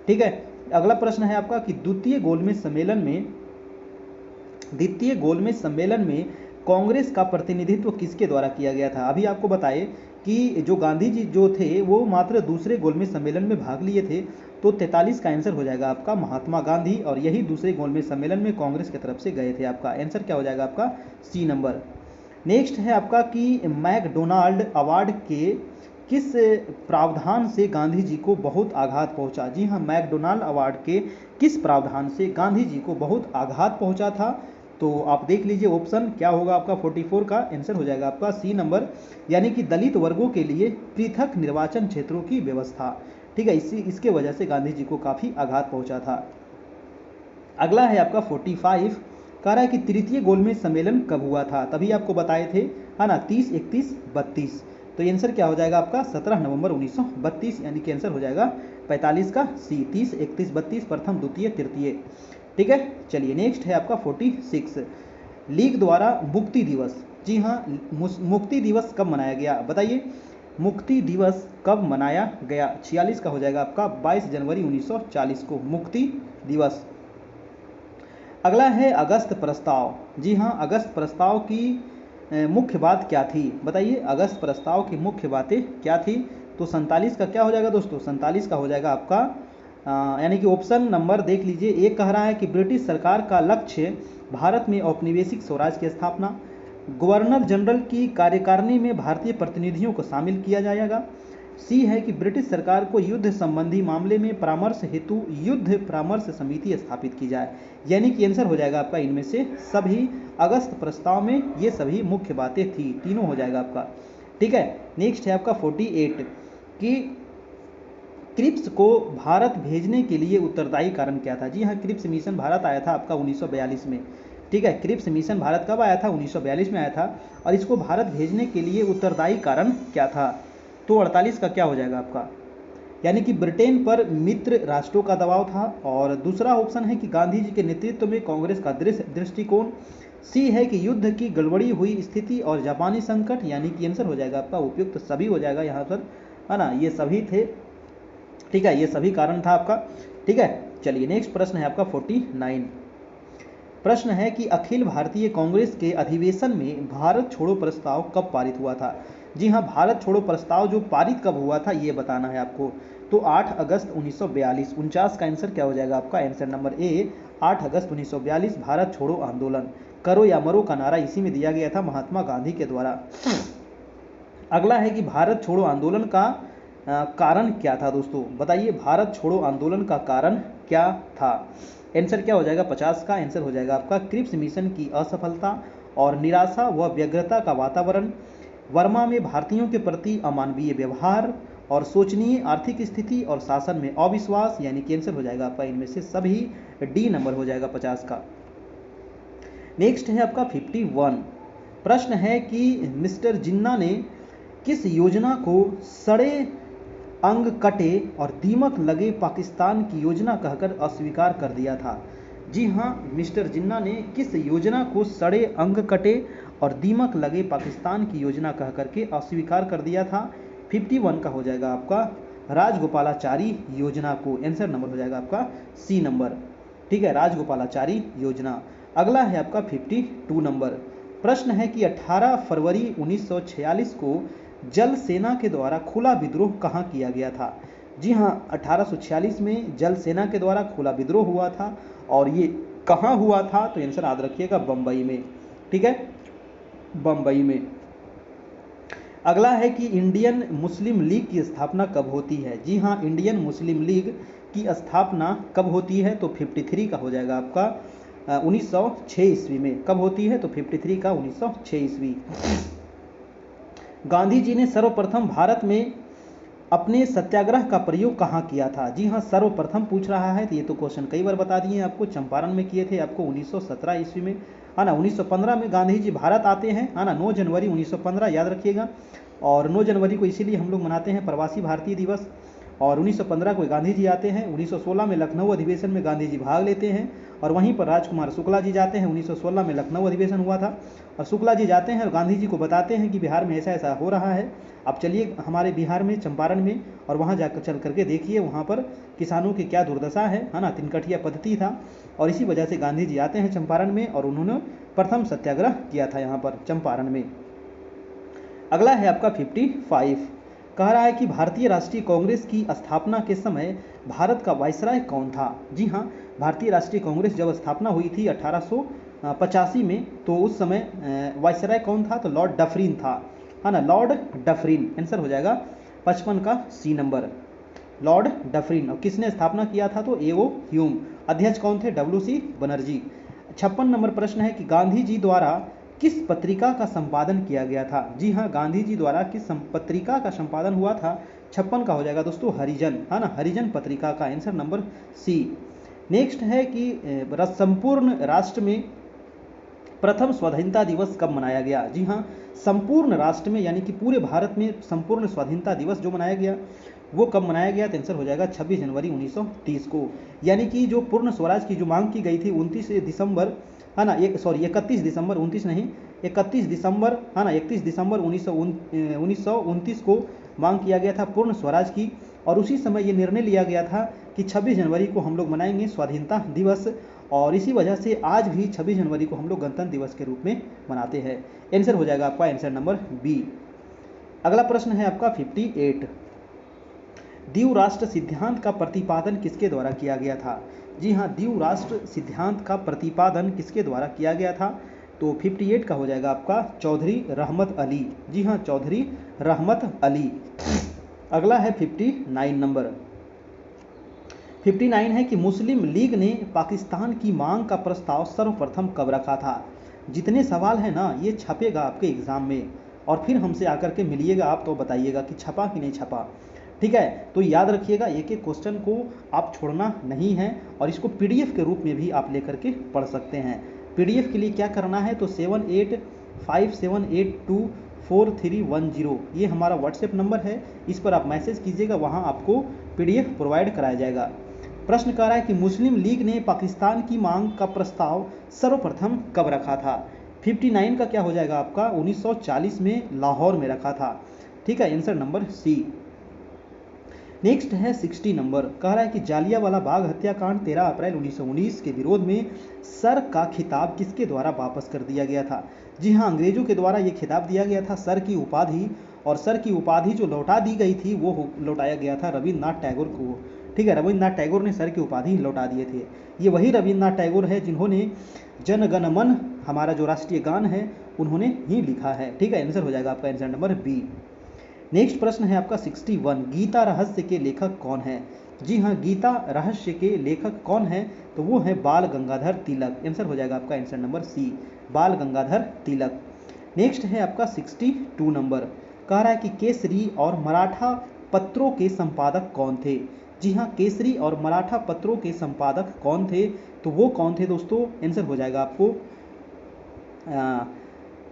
ठीक है, अगला प्रश्न है आपका कि द्वितीय गोलमेज सम्मेलन में कांग्रेस का प्रतिनिधित्व किसके द्वारा किया गया था? अभी आपको बताए कि जो गांधी जी जो थे वो मात्र दूसरे गोलमेज सम्मेलन में भाग लिए थे, तो 43 का आंसर हो जाएगा आपका महात्मा गांधी, और यही दूसरे गोलमेज सम्मेलन में कांग्रेस की तरफ से गए थे। आपका आंसर क्या हो जाएगा आपका? सी नंबर। नेक्स्ट है आपका कि मैकडोनाल्ड अवार्ड के किस प्रावधान से गांधी जी को बहुत आघात पहुंचा? जी हाँ, मैकडोनाल्ड अवार्ड के किस प्रावधान से गांधी जी को बहुत आघात पहुंचा था? तो आप देख लीजिए ऑप्शन क्या होगा आपका। 44 का आंसर हो जाएगा आपका सी नंबर, यानी कि दलित वर्गों के लिए पृथक निर्वाचन क्षेत्रों की व्यवस्था। ठीक है, इसके वजह से गांधी जी को काफ़ी आघात पहुंचा था। अगला है आपका 45, कह रहा है कि तृतीय गोलमेज सम्मेलन कब हुआ था? तभी आपको बताए थे, है ना, 30, 31, 32। तो आंसर क्या हो जाएगा आपका? 17 नवंबर 1932, यानी कि आंसर हो जाएगा 45 का सी। 30, 31, 32 प्रथम, द्वितीय, तृतीय। ठीक है, चलिए नेक्स्ट है आपका 46। लीग द्वारा मुक्ति दिवस, जी हाँ, मुक्ति दिवस कब मनाया गया बताइए, मुक्ति दिवस कब मनाया गया? 46 का हो जाएगा आपका 22 जनवरी 1940 को मुक्ति दिवस। अगला है अगस्त प्रस्ताव, जी हाँ, अगस्त प्रस्ताव की मुख्य बात क्या थी बताइए, अगस्त प्रस्ताव की मुख्य बातें क्या थी? तो 47 का क्या हो जाएगा दोस्तों, 47 का हो जाएगा आपका यानी कि ऑप्शन नंबर देख लीजिए, एक कह रहा है कि ब्रिटिश सरकार का लक्ष्य भारत में औपनिवेशिक स्वराज की स्थापना, गवर्नर जनरल की कार्यकारिणी में भारतीय प्रतिनिधियों को शामिल किया जाएगा, सी है कि ब्रिटिश सरकार को युद्ध संबंधी मामले में परामर्श हेतु युद्ध परामर्श समिति स्थापित की जाए। यानी कि आंसर हो जाएगा आपका इनमें से सभी, अगस्त प्रस्ताव में ये सभी मुख्य बातें थी, तीनों हो जाएगा आपका। ठीक है, नेक्स्ट है आपका 48 कि क्रिप्स को भारत भेजने के लिए उत्तरदायी कारण क्या था? जी हाँ, क्रिप्स मिशन भारत आया था आपका 1942 में। ठीक है, क्रिप्स मिशन भारत कब आया था? 1942 में आया था। और इसको भारत भेजने के लिए उत्तरदायी कारण क्या था? तो 48 का क्या हो जाएगा आपका, यानी कि ब्रिटेन पर मित्र राष्ट्रों का दबाव था। और दूसरा ऑप्शन है कि गांधी जी के नेतृत्व में कांग्रेस का दृष्टिकोण, सी है कि युद्ध की गड़बड़ी हुई स्थिति और जापानी संकट, यानी कि आंसर हो जाएगा आपका उपयुक्त सभी हो जाएगा यहाँ पर, है ना, ये सभी थे। ठीक है, ये सभी कारण था आपका। ठीक है, चलिए नेक्स्ट प्रश्न है आपका 49। प्रश्न है कि अखिल भारतीय कांग्रेस के अधिवेशन में भारत छोड़ो प्रस्ताव कब पारित हुआ था? जी हाँ, भारत छोड़ो प्रस्ताव जो पारित कब हुआ था ये बताना है आपको। तो 8 अगस्त 1942, 49 का आंसर क्या हो जाएगा आपका, आंसर नंबर ए 8 अगस्त 1942 भारत छोड़ो आंदोलन, करो या मरो का नारा इसी में दिया गया था महात्मा गांधी के द्वारा। अगला है कि भारत छोड़ो आंदोलन का कारण क्या था दोस्तों, बताइए, भारत छोड़ो आंदोलन का कारण क्या था? आंसर क्या हो जाएगा, 50 का आंसर हो जाएगा आपका क्रिप्स मिशन की असफलता और निराशा व व्यग्रता का वातावरण, वर्मा में भारतीयों के प्रति अमानवीय व्यवहार और शोचनीय आर्थिक स्थिति और शासन में अविश्वास, यानी कि आंसर हो जाएगा आपका इनमें से सभी, डी नंबर हो जाएगा 50 का। नेक्स्ट है आपका 51। प्रश्न है कि मिस्टर जिन्ना ने किस योजना को सड़े अंग कटे और दीमक लगे पाकिस्तान की योजना कहकर अस्वीकार कर दिया था? जी हाँ, मिस्टर जिन्ना ने किस योजना को सड़े अंग कटे और दीमक लगे पाकिस्तान की योजना कहकर के अस्वीकार कर दिया था? 51 का हो जाएगा आपका राजगोपालाचारी योजना को, आंसर नंबर हो जाएगा आपका सी नंबर। ठीक है, राजगोपालाचारी योजना। अगला है आपका 52 नंबर। प्रश्न है कि 18 फरवरी 1946 को जल सेना के द्वारा खुला विद्रोह कहाँ किया गया था? जी हाँ, 1846 में जल सेना के द्वारा खुला विद्रोह हुआ था और ये कहाँ हुआ था? तो आंसर याद रखिएगा, बम्बई में। ठीक है, बम्बई में। अगला है कि इंडियन मुस्लिम लीग की स्थापना कब होती है? जी हाँ, इंडियन मुस्लिम लीग की स्थापना कब होती है? तो 53 का हो जाएगा आपका 1906 ईस्वी में। कब होती है? तो 53 का 1906 ईस्वी। गांधी जी ने सर्वप्रथम भारत में अपने सत्याग्रह का प्रयोग कहाँ किया था? जी हाँ, सर्वप्रथम पूछ रहा है, तो ये तो क्वेश्चन कई बार बता दिए आपको, चंपारण में किए थे आपको 1917 ईस्वी में, है ना। 1915 में गांधी जी भारत आते हैं, है ना, 9 जनवरी 1915 याद रखिएगा। और 9 जनवरी को इसीलिए हम लोग मनाते हैं प्रवासी भारतीय दिवस। और 1915 को गांधी जी आते हैं। 1916 में लखनऊ अधिवेशन में गांधी जी भाग लेते हैं और वहीं पर राजकुमार शुक्ला जी जाते हैं। 1916 में लखनऊ अधिवेशन हुआ था और शुक्ला जी जाते हैं और गांधी जी को बताते हैं कि बिहार में ऐसा ऐसा हो रहा है, अब चलिए हमारे बिहार में चंपारण में और वहाँ जाकर चल करके देखिए वहाँ पर किसानों की क्या दुर्दशा है ना। तिनकठिया पद्धति था और इसी वजह से गांधी जी आते हैं चंपारण में और उन्होंने प्रथम सत्याग्रह किया था यहाँ पर चंपारण में। अगला है आपका 55। कह रहा है कि भारतीय राष्ट्रीय कांग्रेस की स्थापना के समय भारत का वायसराय कौन था? जी हाँ, भारतीय राष्ट्रीय कांग्रेस जब स्थापना हुई थी 1885 में, तो उस समय वायसराय कौन था? तो लॉर्ड डफरिन था, है ना, लॉर्ड डफरिन। आंसर हो जाएगा 55 का सी नंबर, लॉर्ड डफरिन। और किसने स्थापना किया था? तो A.O. ह्यूम। अध्यक्ष कौन थे? W.C. बनर्जी। 56 नंबर प्रश्न है कि गांधी जी द्वारा किस पत्रिका का संपादन किया गया था? जी हाँ, गांधी जी द्वारा किस पत्रिका का संपादन हुआ था? 56 का हो जाएगा दोस्तों हरिजन, है ना, हरिजन पत्रिका का, आंसर नंबर सी। नेक्स्ट है कि संपूर्ण राष्ट्र में प्रथम स्वाधीनता दिवस कब मनाया गया? जी हाँ, संपूर्ण राष्ट्र में यानी कि पूरे भारत में संपूर्ण स्वाधीनता दिवस जो मनाया गया वो कब मनाया गया? तो आंसर हो जाएगा 26 जनवरी 1930 को। यानी कि जो पूर्ण स्वराज की जो मांग की गई थी 29 दिसंबर है ना, एक सॉरी 31 दिसंबर 29 नहीं 31 दिसंबर है ना 31 दिसंबर 1929 को मांग किया गया था पूर्ण स्वराज की। और उसी समय ये निर्णय लिया गया था कि 26 जनवरी को हम लोग मनाएंगे स्वाधीनता दिवस, और इसी वजह से आज भी 26 जनवरी को हम लोग गणतंत्र दिवस के रूप में मनाते हैं। आंसर हो जाएगा आपका आंसर नंबर बी। अगला प्रश्न है आपका 58, द्वीप राष्ट्र सिद्धांत का प्रतिपादन किसके द्वारा किया गया था? जी हाँ, द्वीप राष्ट्र सिद्धांत का प्रतिपादन किसके द्वारा किया गया था? तो 58 का हो जाएगा आपका चौधरी रहमत अली। जी हाँ, चौधरी रहमत अली। अगला है 59 नंबर। 59 है कि मुस्लिम लीग ने पाकिस्तान की मांग का प्रस्ताव सर्वप्रथम कब रखा था? जितने सवाल है ना ये छपेगा आपके एग्जाम में, और फिर हमसे आकर के मिलिएगा आप तो बताइएगा कि छपा कि नहीं छपा। ठीक है, तो याद रखिएगा एक एक क्वेश्चन को आप छोड़ना नहीं है, और इसको पीडीएफ के रूप में भी आप लेकर के पढ़ सकते हैं। पीडीएफ के लिए क्या करना है, तो 7857824310 ये हमारा व्हाट्सएप नंबर है, इस पर आप मैसेज कीजिएगा, वहाँ आपको पीडीएफ प्रोवाइड कराया जाएगा। प्रश्न कह रहा है कि मुस्लिम लीग ने पाकिस्तान की मांग का प्रस्ताव सर्वप्रथम कब रखा था? 59 का क्या हो जाएगा आपका 1940 में लाहौर में रखा था। ठीक है, आंसर नंबर सी। नेक्स्ट है 60 नंबर। कह रहा है कि जालियांवाला बाग हत्याकांड 13 अप्रैल 1919 के विरोध में सर का खिताब किसके द्वारा वापस कर दिया गया था? जी हाँ, अंग्रेजों के द्वारा ये खिताब दिया गया था, सर की उपाधि, और सर की उपाधि जो लौटा दी गई थी वो लौटाया गया था रविन्द्रनाथ टैगोर को। ठीक है, रविन्द्रनाथ टैगोर ने सर की उपाधि लौटा दिए थे। ये वही रविन्द्रनाथ टैगोर है जिन्होंने जन गण मन हमारा जो राष्ट्रीय गान है उन्होंने ही लिखा है। ठीक है, आंसर हो जाएगा आपका आंसर नंबर बी। नेक्स्ट प्रश्न है आपका 61, गीता रहस्य के लेखक कौन है? जी हाँ, गीता रहस्य के लेखक कौन है? तो वो है बाल गंगाधर तिलक। आंसर हो जाएगा आपका आंसर नंबर सी, बाल गंगाधर तिलक। नेक्स्ट है आपका 62 नंबर। कह रहा है कि केसरी और मराठा पत्रों के संपादक कौन थे? जी हाँ, केसरी और मराठा पत्रों के संपादक कौन थे? तो वो कौन थे दोस्तों? आंसर हो जाएगा आपको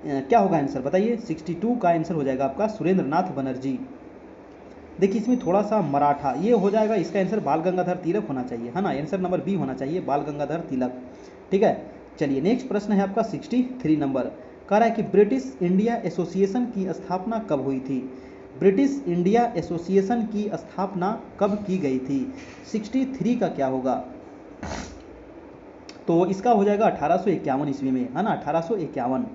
क्या होगा आंसर बताइए। 62 का आंसर हो जाएगा आपका सुरेंद्र नाथ बनर्जी। देखिए इसमें थोड़ा सा मराठा ये हो जाएगा, इसका आंसर बाल गंगाधर तिलक होना चाहिए, है ना, आंसर नंबर बी होना चाहिए, बाल गंगाधर तिलक। ठीक है, चलिए नेक्स्ट प्रश्न है आपका 63 नंबर। कह रहा है कि ब्रिटिश इंडिया एसोसिएशन की स्थापना कब हुई थी? ब्रिटिश इंडिया एसोसिएशन की स्थापना कब की गई थी? 63 का क्या होगा? तो इसका हो जाएगा 1851 ईस्वी में, है ना, 1851।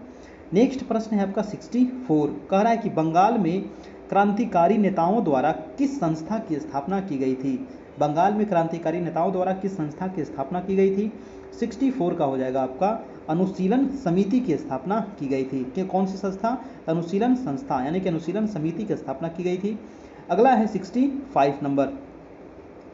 नेक्स्ट प्रश्न है आपका 64। कह रहा है कि बंगाल में क्रांतिकारी नेताओं द्वारा किस संस्था की स्थापना की गई थी? बंगाल में क्रांतिकारी नेताओं द्वारा किस संस्था की स्थापना की गई थी? 64 का हो जाएगा आपका अनुशीलन समिति की स्थापना की गई थी। कि कौन सी संस्था? अनुशीलन संस्था, यानी कि अनुशीलन समिति की स्थापना की गई थी। अगला है 65 नंबर।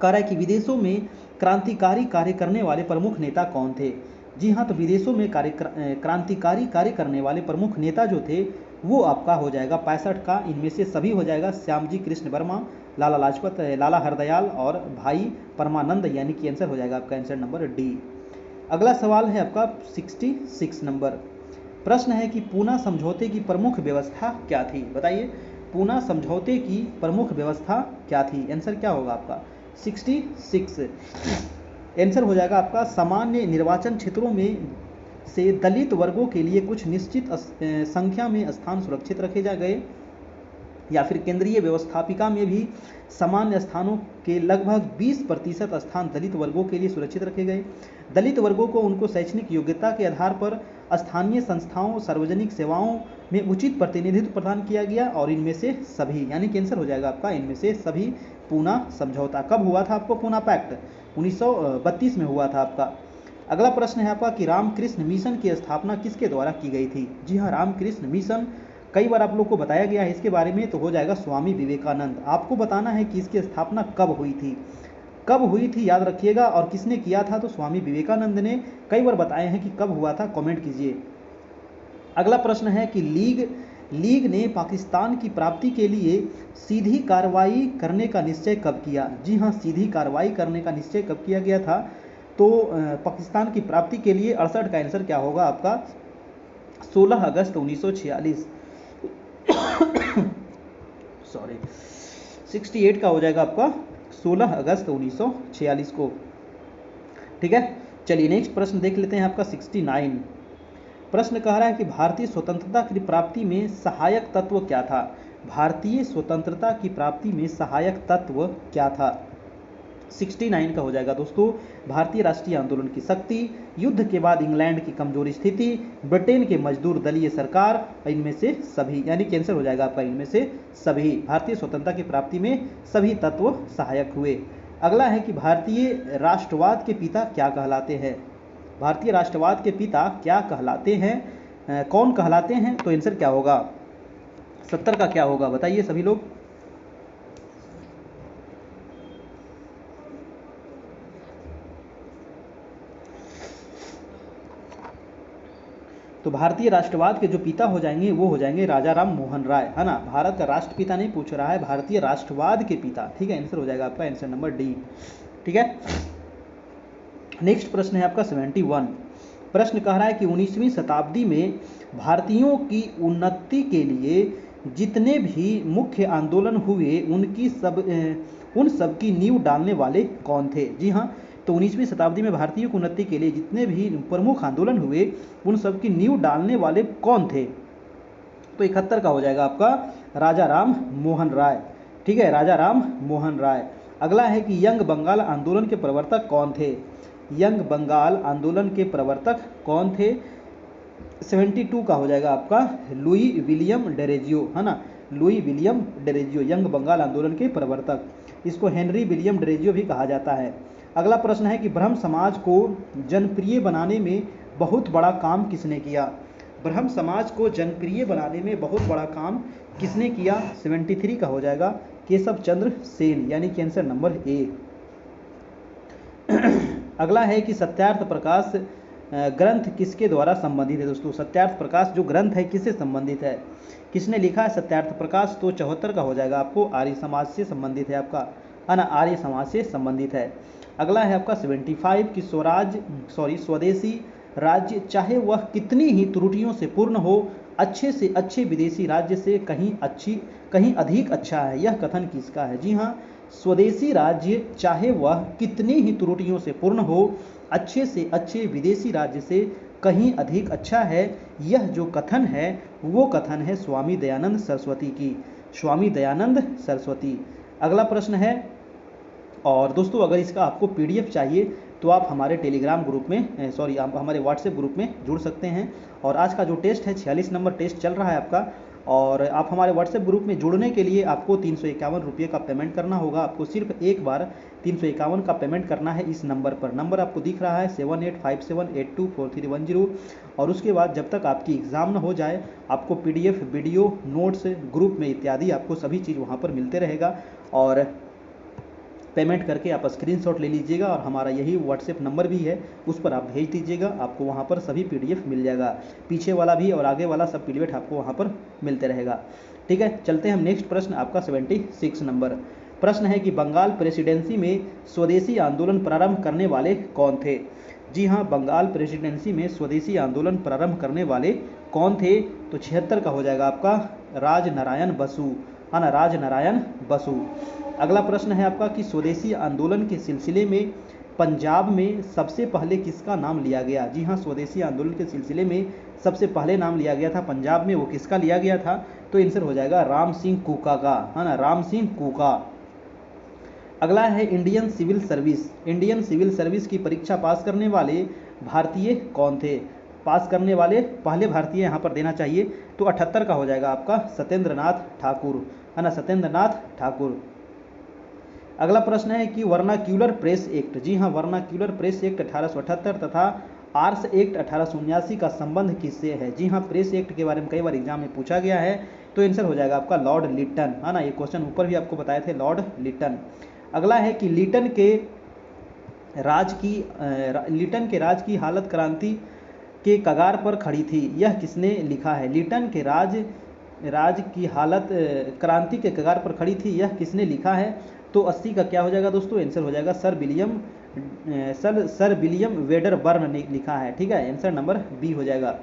कह रहा है कि विदेशों में क्रांतिकारी कार्य करने वाले प्रमुख नेता कौन थे? जी हाँ, तो विदेशों में क्रांतिकारी कार्य करने वाले प्रमुख नेता जो थे वो आपका हो जाएगा 65 का। इनमें से सभी हो जाएगा श्यामजी कृष्ण वर्मा, लाला हरदयाल और भाई परमानंद, यानी कि आंसर हो जाएगा आपका आंसर नंबर डी। अगला सवाल है आपका 66 नंबर। प्रश्न है कि पूना समझौते की प्रमुख व्यवस्था क्या थी? बताइए, पूना समझौते की प्रमुख व्यवस्था क्या थी? आंसर क्या होगा आपका 66? आंसर हो जाएगा आपका सामान्य निर्वाचन क्षेत्रों में से दलित वर्गों के लिए कुछ निश्चित संख्या में स्थान सुरक्षित रखे जा गए, या फिर केंद्रीय व्यवस्थापिका में भी सामान्य स्थानों के लगभग 20% स्थान दलित वर्गों के लिए सुरक्षित रखे गए। दलित वर्गों को उनको शैक्षणिक योग्यता के आधार पर स्थानीय संस्थाओं सार्वजनिक सेवाओं में उचित प्रतिनिधित्व प्रदान किया गया, और इनमें से सभी, यानी कि आंसर हो जाएगा आपका इनमें से सभी। पूना समझौता कब हुआ था आपको? पूना पैक्ट 1932 में हुआ था आपका। अगला प्रश्न है आपका कि रामकृष्ण मिशन की स्थापना किसके द्वारा की गई थी? जी हाँ, रामकृष्ण मिशन कई बार आप लोग को बताया गया है इसके बारे में, तो हो जाएगा स्वामी विवेकानंद। आपको बताना है कि इसकी स्थापना कब हुई थी, कब हुई थी याद रखिएगा, और किसने किया था? तो स्वामी विवेकानंद ने। कई बार बताए हैं कि कब हुआ था, कमेंट कीजिए। अगला प्रश्न है कि लीग ने पाकिस्तान की प्राप्ति के लिए सीधी कार्रवाई करने का निश्चय कब किया? जी हाँ, सीधी कार्रवाई करने का निश्चय कब किया गया था? तो पाकिस्तान की प्राप्ति के लिए 68 का आंसर क्या होगा आपका 16 अगस्त 1946। सॉरी, 68 का हो जाएगा आपका 16 अगस्त 1946 को। ठीक है, चलिए नेक्स्ट प्रश्न देख लेते हैं आपका 69। प्रश्न कह रहा है कि भारतीय स्वतंत्रता की प्राप्ति में सहायक तत्व क्या था। भारतीय स्वतंत्रता की प्राप्ति में सहायक तत्व क्या था। 69 का हो जाएगा दोस्तों, भारतीय राष्ट्रीय आंदोलन की शक्ति, युद्ध के बाद इंग्लैंड की कमजोर स्थिति, ब्रिटेन के मजदूर दलीय सरकार, इनमें से सभी, यानी कैंसर हो जाएगा आपका इनमें से सभी। भारतीय स्वतंत्रता की प्राप्ति में सभी तत्व सहायक हुए। अगला है कि भारतीय राष्ट्रवाद के पिता क्या कहलाते हैं। भारतीय राष्ट्रवाद के पिता क्या कहलाते हैं, कौन कहलाते हैं, तो आंसर क्या होगा 70 का क्या होगा बताइए सभी लोग। तो भारतीय राष्ट्रवाद के जो पिता हो जाएंगे वो हो जाएंगे राजा राम मोहन राय, है ना। भारत का राष्ट्रपिता नहीं पूछ रहा है, भारतीय राष्ट्रवाद के पिता, ठीक है। आंसर हो जाएगा आपका आंसर नंबर डी, ठीक है। नेक्स्ट प्रश्न है आपका 71। प्रश्न कह रहा है कि 19वीं शताब्दी में भारतीयों की उन्नति के लिए जितने भी मुख्य आंदोलन हुए उन सब की नींव डालने वाले कौन थे। जी हाँ, तो 19वीं शताब्दी में भारतीयों की उन्नति के लिए जितने भी प्रमुख आंदोलन हुए उन सब की नींव डालने वाले कौन थे। तो 71 का हो जाएगा आपका राजा राम मोहन राय, ठीक है, राजा राम मोहन राय। अगला है कि यंग बंगाल आंदोलन के प्रवर्तक कौन थे। यंग बंगाल आंदोलन के प्रवर्तक कौन थे। 72 का हो जाएगा आपका लुई विलियम डेरेजियो, है ना, Louis William Derozio, Young Bengal आंदोलन के प्रवर्तक। इसको हेनरी विलियम डेरेजियो भी कहा जाता है। अगला प्रश्न है कि ब्रह्म समाज को जनप्रिय बनाने में बहुत बड़ा काम किसने किया। ब्रह्म समाज को जनप्रिय बनाने में बहुत बड़ा काम किसने किया। 73 का हो जाएगा केशव चंद्र सेन, यानी कि आंसर नंबर ए। अगला है कि सत्यार्थ प्रकाश ग्रंथ किसके द्वारा संबंधित है। दोस्तों सत्यार्थ प्रकाश जो ग्रंथ है किससे संबंधित है, किसने लिखा है सत्यार्थ प्रकाश। तो 74 का हो जाएगा आपको आर्य समाज से संबंधित है आपका, है ना, आर्य समाज से संबंधित है। अगला है आपका 75 कि स्वदेशी राज्य चाहे वह कितनी ही त्रुटियों से पूर्ण हो अच्छे से अच्छे विदेशी राज्य से कहीं अधिक अच्छा है, यह कथन किसका है। जी हाँ, स्वदेशी राज्य चाहे वह कितनी ही त्रुटियों से पूर्ण हो अच्छे से अच्छे विदेशी राज्य से कहीं अधिक अच्छा है, यह जो कथन है वो कथन है स्वामी दयानंद सरस्वती की, स्वामी दयानंद सरस्वती। अगला प्रश्न है, और दोस्तों अगर इसका आपको पीडीएफ चाहिए तो आप हमारे टेलीग्राम ग्रुप में आप हमारे व्हाट्सएप ग्रुप में जुड़ सकते हैं। और आज का जो टेस्ट है 46 नंबर टेस्ट चल रहा है आपका, और आप हमारे व्हाट्सएप ग्रुप में जुड़ने के लिए आपको 351 रुपये का पेमेंट करना होगा। आपको सिर्फ एक बार 351 का पेमेंट करना है इस नंबर पर। नंबर आपको दिख रहा है 7857824310। और उसके बाद जब तक आपकी एग्ज़ाम न हो जाए आपको पीडीएफ, वीडियो, नोट्स ग्रुप में इत्यादि आपको सभी चीज़ वहाँ पर मिलते रहेगा। और पेमेंट करके आप स्क्रीनशॉट ले लीजिएगा और हमारा यही व्हाट्सएप नंबर भी है, उस पर आप भेज दीजिएगा, आपको वहाँ पर सभी पीडीएफ मिल जाएगा। पीछे वाला भी और आगे वाला सब पीडीएफ आपको वहाँ पर मिलते रहेगा, ठीक है। चलते हैं हम नेक्स्ट प्रश्न आपका 76 नंबर। प्रश्न है कि बंगाल प्रेसिडेंसी में स्वदेशी आंदोलन प्रारंभ करने वाले कौन थे। जी हाँ, बंगाल प्रेसिडेंसी में स्वदेशी आंदोलन प्रारंभ करने वाले कौन थे। तो 76 का हो जाएगा आपका राजनारायण बसु, है ना, राजनारायण बसु। अगला प्रश्न है आपका कि स्वदेशी आंदोलन के सिलसिले में पंजाब में सबसे पहले किसका नाम लिया गया। जी हाँ, स्वदेशी आंदोलन के सिलसिले में सबसे पहले नाम लिया गया था पंजाब में, वो किसका लिया गया था। तो आंसर हो जाएगा राम सिंह कूका का, है ना, राम सिंह कूका। अगला है Indian civil service. Indian civil service की परीक्षा पास करने वाले भारतीय कौन थे। पास करने वाले पहले भारतीय यहाँ पर देना चाहिए। तो 78 का हो जाएगा आपका सत्येंद्र नाथ ठाकुर, है ना, सत्येंद्र नाथ ठाकुर। अगला प्रश्न है कि वर्नाक्यूलर प्रेस एक्ट। जी हाँ, वर्नाक्यूलर प्रेस एक्ट 1878 तथा आर्स एक्ट 1879 का संबंध किससे है। जी हाँ, प्रेस एक्ट के बारे में कई बार एग्जाम में पूछा गया है। तो आंसर हो जाएगा आपका लॉर्ड लिटन, है ना, ये क्वेश्चन ऊपर भी आपको बताए थे, लॉर्ड लिटन। अगला है कि लिटन के राज की हालत क्रांति के कगार पर खड़ी थी, यह किसने लिखा है। लिटन के राज की हालत क्रांति के कगार पर खड़ी थी, यह किसने लिखा है। तो 80 का क्या हो जाएगा दोस्तों, आंसर हो जाएगा सर विलियम वेडरबर्न ने लिखा है, ठीक है, आंसर नंबर बी हो जाएगा।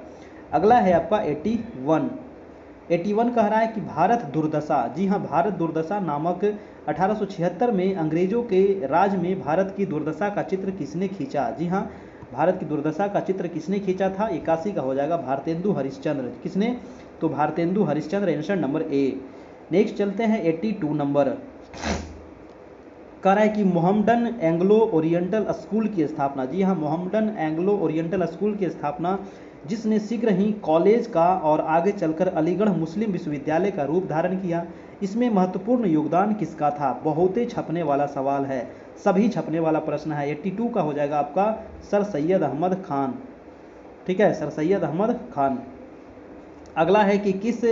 अगला है आपका 81 कह रहा है कि भारत दुर्दशा। जी हाँ, भारत दुर्दशा नामक 1876 में अंग्रेजों के राज में भारत की दुर्दशा का चित्र किसने खींचा। जी हाँ, भारत की दुर्दशा का चित्र किसने खींचा था? 81 का हो जाएगा भारतेंदु हरिश्चंद्र। किसने? तो Bharatendu Harishchandra, answer number A. Next चलते हैं 82 नंबर। कह रहा है कि मोहम्मडन एंग्लो ओरिएंटल स्कूल की स्थापना, जी हाँ, मोहम्मडन एंग्लो ओरिएंटल स्कूल की स्थापना जिसने शीघ्र ही कॉलेज का और आगे चलकर अलीगढ़ मुस्लिम विश्वविद्यालय का रूप धारण किया, इसमें महत्वपूर्ण योगदान किसका था? बहुत ही छपने वाला सवाल है, सभी छपने वाला प्रश्न है। 82 का हो जाएगा आपका सर सैयद अहमद खान। ठीक है, सर सैयद अहमद खान। अगला है कि किस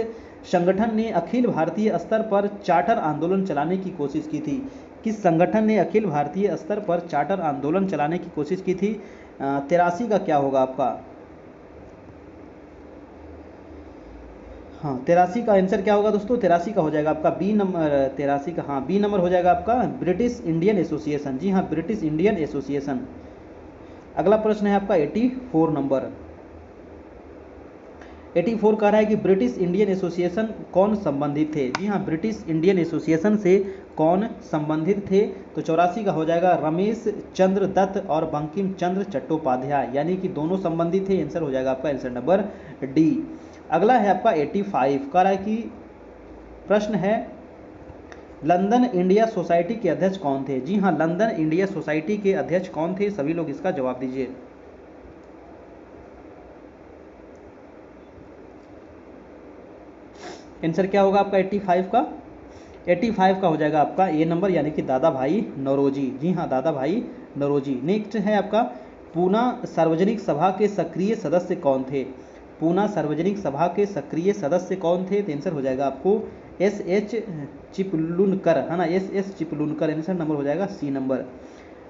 संगठन ने अखिल भारतीय स्तर पर चार्टर आंदोलन चलाने की कोशिश की थी? किस संगठन ने अखिल भारतीय स्तर पर चार्टर आंदोलन चलाने की कोशिश की थी? 83 का क्या होगा आपका? हाँ, 83 का आंसर क्या होगा दोस्तों? 83 का हो जाएगा आपका बी नंबर। 83 का, हाँ, बी नंबर हो जाएगा आपका ब्रिटिश इंडियन एसोसिएशन। जी हाँ, ब्रिटिश इंडियन एसोसिएशन। अगला प्रश्न है आपका 84 नंबर। 84 कह रहा है कि ब्रिटिश इंडियन एसोसिएशन कौन संबंधित थे? जी हाँ, ब्रिटिश इंडियन एसोसिएशन से कौन संबंधित थे? तो 84 का हो जाएगा रमेश चंद्र दत्त और बंकिम चंद्र चट्टोपाध्याय, यानी कि दोनों संबंधित थे। आंसर हो जाएगा आपका आंसर नंबर डी। अगला है आपका 85। कह रहा है कि प्रश्न है लंदन इंडिया सोसाइटी के अध्यक्ष कौन थे? जी हाँ, लंदन इंडिया सोसाइटी के अध्यक्ष कौन थे? सभी लोग इसका जवाब दीजिए। आंसर क्या होगा आपका 85 का? 85 का हो जाएगा आपका ए नंबर, यानी कि दादा भाई नौरोजी। जी हाँ, दादा भाई नौरोजी। नेक्स्ट है आपका पूना सार्वजनिक सभा के सक्रिय सदस्य कौन थे? पूना सार्वजनिक सभा के सक्रिय सदस्य कौन थे? तो आंसर हो जाएगा आपको एस.एच. चिपलुनकर, है ना, एस.एस. चिपलुनकर। आंसर नंबर हो जाएगा सी नंबर।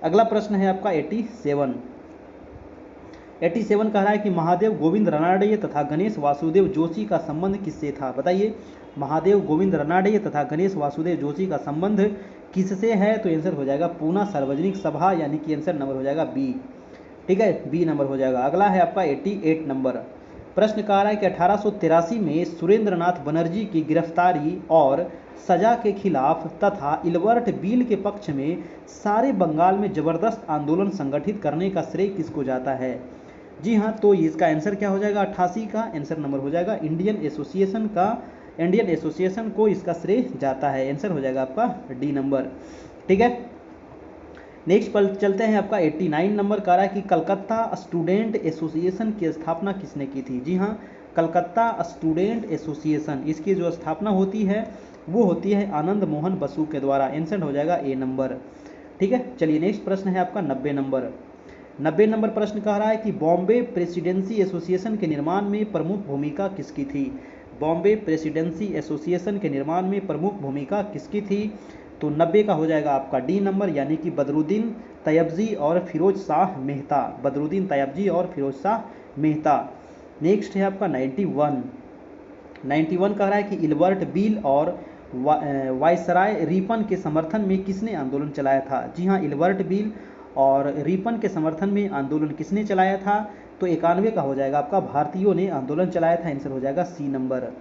अगला प्रश्न है आपका 87। 87 कह रहा है कि महादेव गोविंद रानाडे तथा गणेश वासुदेव जोशी का संबंध किससे था? बताइए, महादेव गोविंद रानाडे तथा गणेश वासुदेव जोशी का संबंध किससे है? तो आंसर हो जाएगा पूना सार्वजनिक सभा, यानी कि आंसर नंबर हो जाएगा बी। ठीक है, बी नंबर हो जाएगा। अगला है आपका 88 नंबर। प्रश्न कह रहा है कि 1883 में सुरेंद्रनाथ बनर्जी की गिरफ्तारी और सजा के खिलाफ तथा इल्बर्ट बील के पक्ष में सारे बंगाल में जबरदस्त आंदोलन संगठित करने का श्रेय किसको जाता है? जी हाँ, तो इसका आंसर क्या हो जाएगा? 88 का आंसर नंबर हो जाएगा इंडियन एसोसिएशन को इसका श्रेय जाता है। आंसर हो जाएगा आपका डी नंबर। ठीक है, नेक्स्ट पर चलते हैं आपका 89 नंबर। कह रहा है कि कलकत्ता स्टूडेंट एसोसिएशन की स्थापना किसने की थी? जी हाँ, कलकत्ता स्टूडेंट एसोसिएशन, इसकी जो स्थापना होती है वो होती है आनंद मोहन बसु के द्वारा। आंसर हो जाएगा ए नंबर। ठीक है, चलिए नेक्स्ट प्रश्न है आपका 90 नंबर। 90 नंबर प्रश्न कह रहा है कि बॉम्बे प्रेसिडेंसी एसोसिएशन के निर्माण में प्रमुख भूमिका किसकी थी? बॉम्बे प्रेसिडेंसी एसोसिएशन के निर्माण में प्रमुख भूमिका किसकी थी? तो 90 का हो जाएगा आपका डी नंबर, यानी कि बदरुद्दीन तैयबजी और फिरोज शाह मेहता। बदरुद्दीन तैयबजी और फिरोज शाह मेहता। नेक्स्ट है आपका 91। 91 कह रहा है कि इल्बर्ट बील और वायसराय रिपन के समर्थन में किसने आंदोलन चलाया था? जी हाँ, इल्बर्ट बील और रिपन के समर्थन में आंदोलन किसने चलाया था? तो 91 का हो जाएगा आपका भारतीयों ने आंदोलन चलाया था। आंसर हो जाएगा सी नंबर।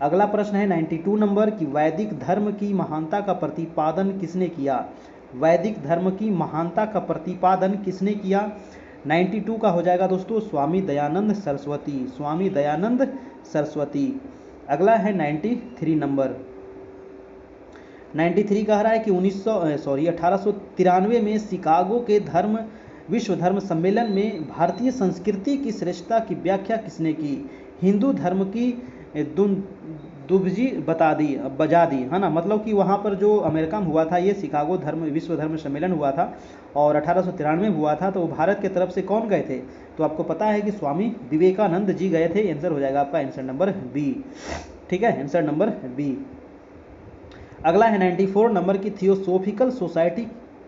अगला प्रश्न है 92 नंबर कि वैदिक धर्म की महानता का प्रतिपादन किसने किया? वैदिक धर्म की महानता का प्रतिपादन किसने किया? 92 का हो जाएगा दोस्तों स्वामी दयानंद सरस्वती। स्वामी दयानंद सरस्वती। अगला है 93 नंबर। 93 कह रहा है कि 1893 में शिकागो के विश्व धर्म सम्मेलन में भारतीय संस्कृति की श्रेष्ठता की व्याख्या किसने की? हिंदू धर्म की दुबजी बजा दी, है ना, मतलब कि वहाँ पर जो अमेरिका में हुआ था ये शिकागो विश्व धर्म सम्मेलन हुआ था और 1893 हुआ था। तो भारत के तरफ से कौन गए थे? तो आपको पता है कि स्वामी विवेकानंद जी गए थे। आंसर हो जाएगा आपका आंसर नंबर बी। ठीक है, आंसर नंबर बी। अगला है 94 नंबर की थियोसोफिकल सोसाइटी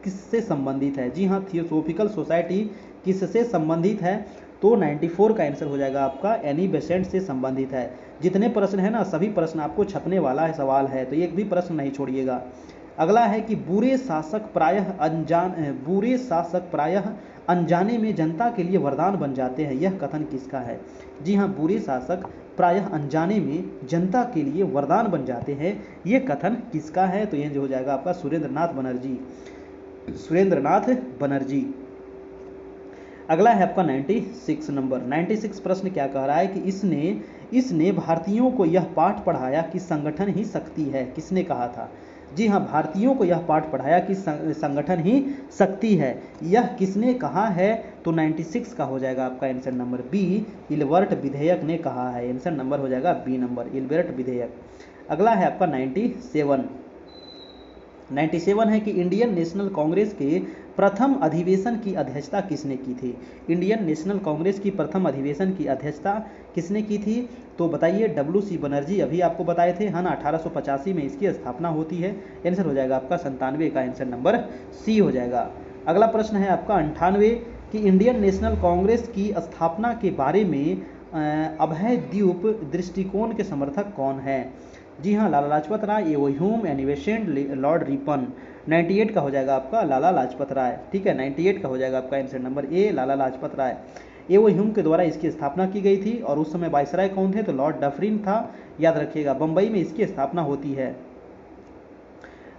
किससे संबंधित है? जी हाँ, थियोसोफिकल सोसाइटी किससे संबंधित है? तो 94 का आंसर हो जाएगा आपका एनी बेसेंट से संबंधित है। जितने प्रश्न है ना, सभी प्रश्न आपको छपने वाला है सवाल है, तो एक भी प्रश्न नहीं छोड़िएगा। अगला है कि बुरे शासक प्रायः अनजाने में जनता के लिए वरदान बन जाते हैं, यह कथन किसका है? जी हाँ, बुरे शासक प्रायः अनजाने में जनता के लिए वरदान बन जाते हैं, ये कथन किसका है? तो ये जो हो जाएगा आपका सुरेंद्रनाथ बनर्जी। सुरेंद्रनाथ बनर्जी। अगला है आपका 96 नंबर। 96 प्रश्न क्या कह रहा है कि इसने इसने भारतीयों को यह पाठ पढ़ाया कि संगठन ही शक्ति है। किसने कहा था? जी हाँ, भारतीयों को यह पाठ पढ़ाया कि संगठन ही शक्ति है। यह किसने कहा है? तो 96 का हो जाएगा आपका आंसर नंबर बी, इल्बर्ट विधेयक ने कहा है। आंसर नंबर हो जाएगा बी नंबर, इल्बर्ट विधेयक। अगला है आपका 97। 97 है कि इंडियन नेशनल कांग्रेस के प्रथम अधिवेशन की अध्यक्षता किसने की थी? इंडियन नेशनल कांग्रेस की प्रथम अधिवेशन की अध्यक्षता किसने की थी? तो बताइए, WC बनर्जी, अभी आपको बताए थे, है ना, 1885 में इसकी स्थापना होती है। आंसर हो जाएगा आपका 97 का आंसर नंबर सी हो जाएगा। अगला प्रश्न है आपका 98 कि इंडियन नेशनल कांग्रेस की स्थापना के बारे में अभय द्वीप दृष्टिकोण के समर्थक कौन है? जी हाँ, लाला लाजपत राय, एवो ह्यूम, एनिवेसेंट, लॉर्ड रिपन। 98 का हो जाएगा आपका लाला लाजपत राय। ठीक है, 98 का हो जाएगा आपका आंसर नंबर ए, लाला लाजपत राय। एवो ह्यूम के द्वारा इसकी स्थापना की गई थी और उस समय वायसराय कौन थे? तो लॉर्ड डफरिन था, याद रखिएगा। बंबई में इसकी स्थापना होती है।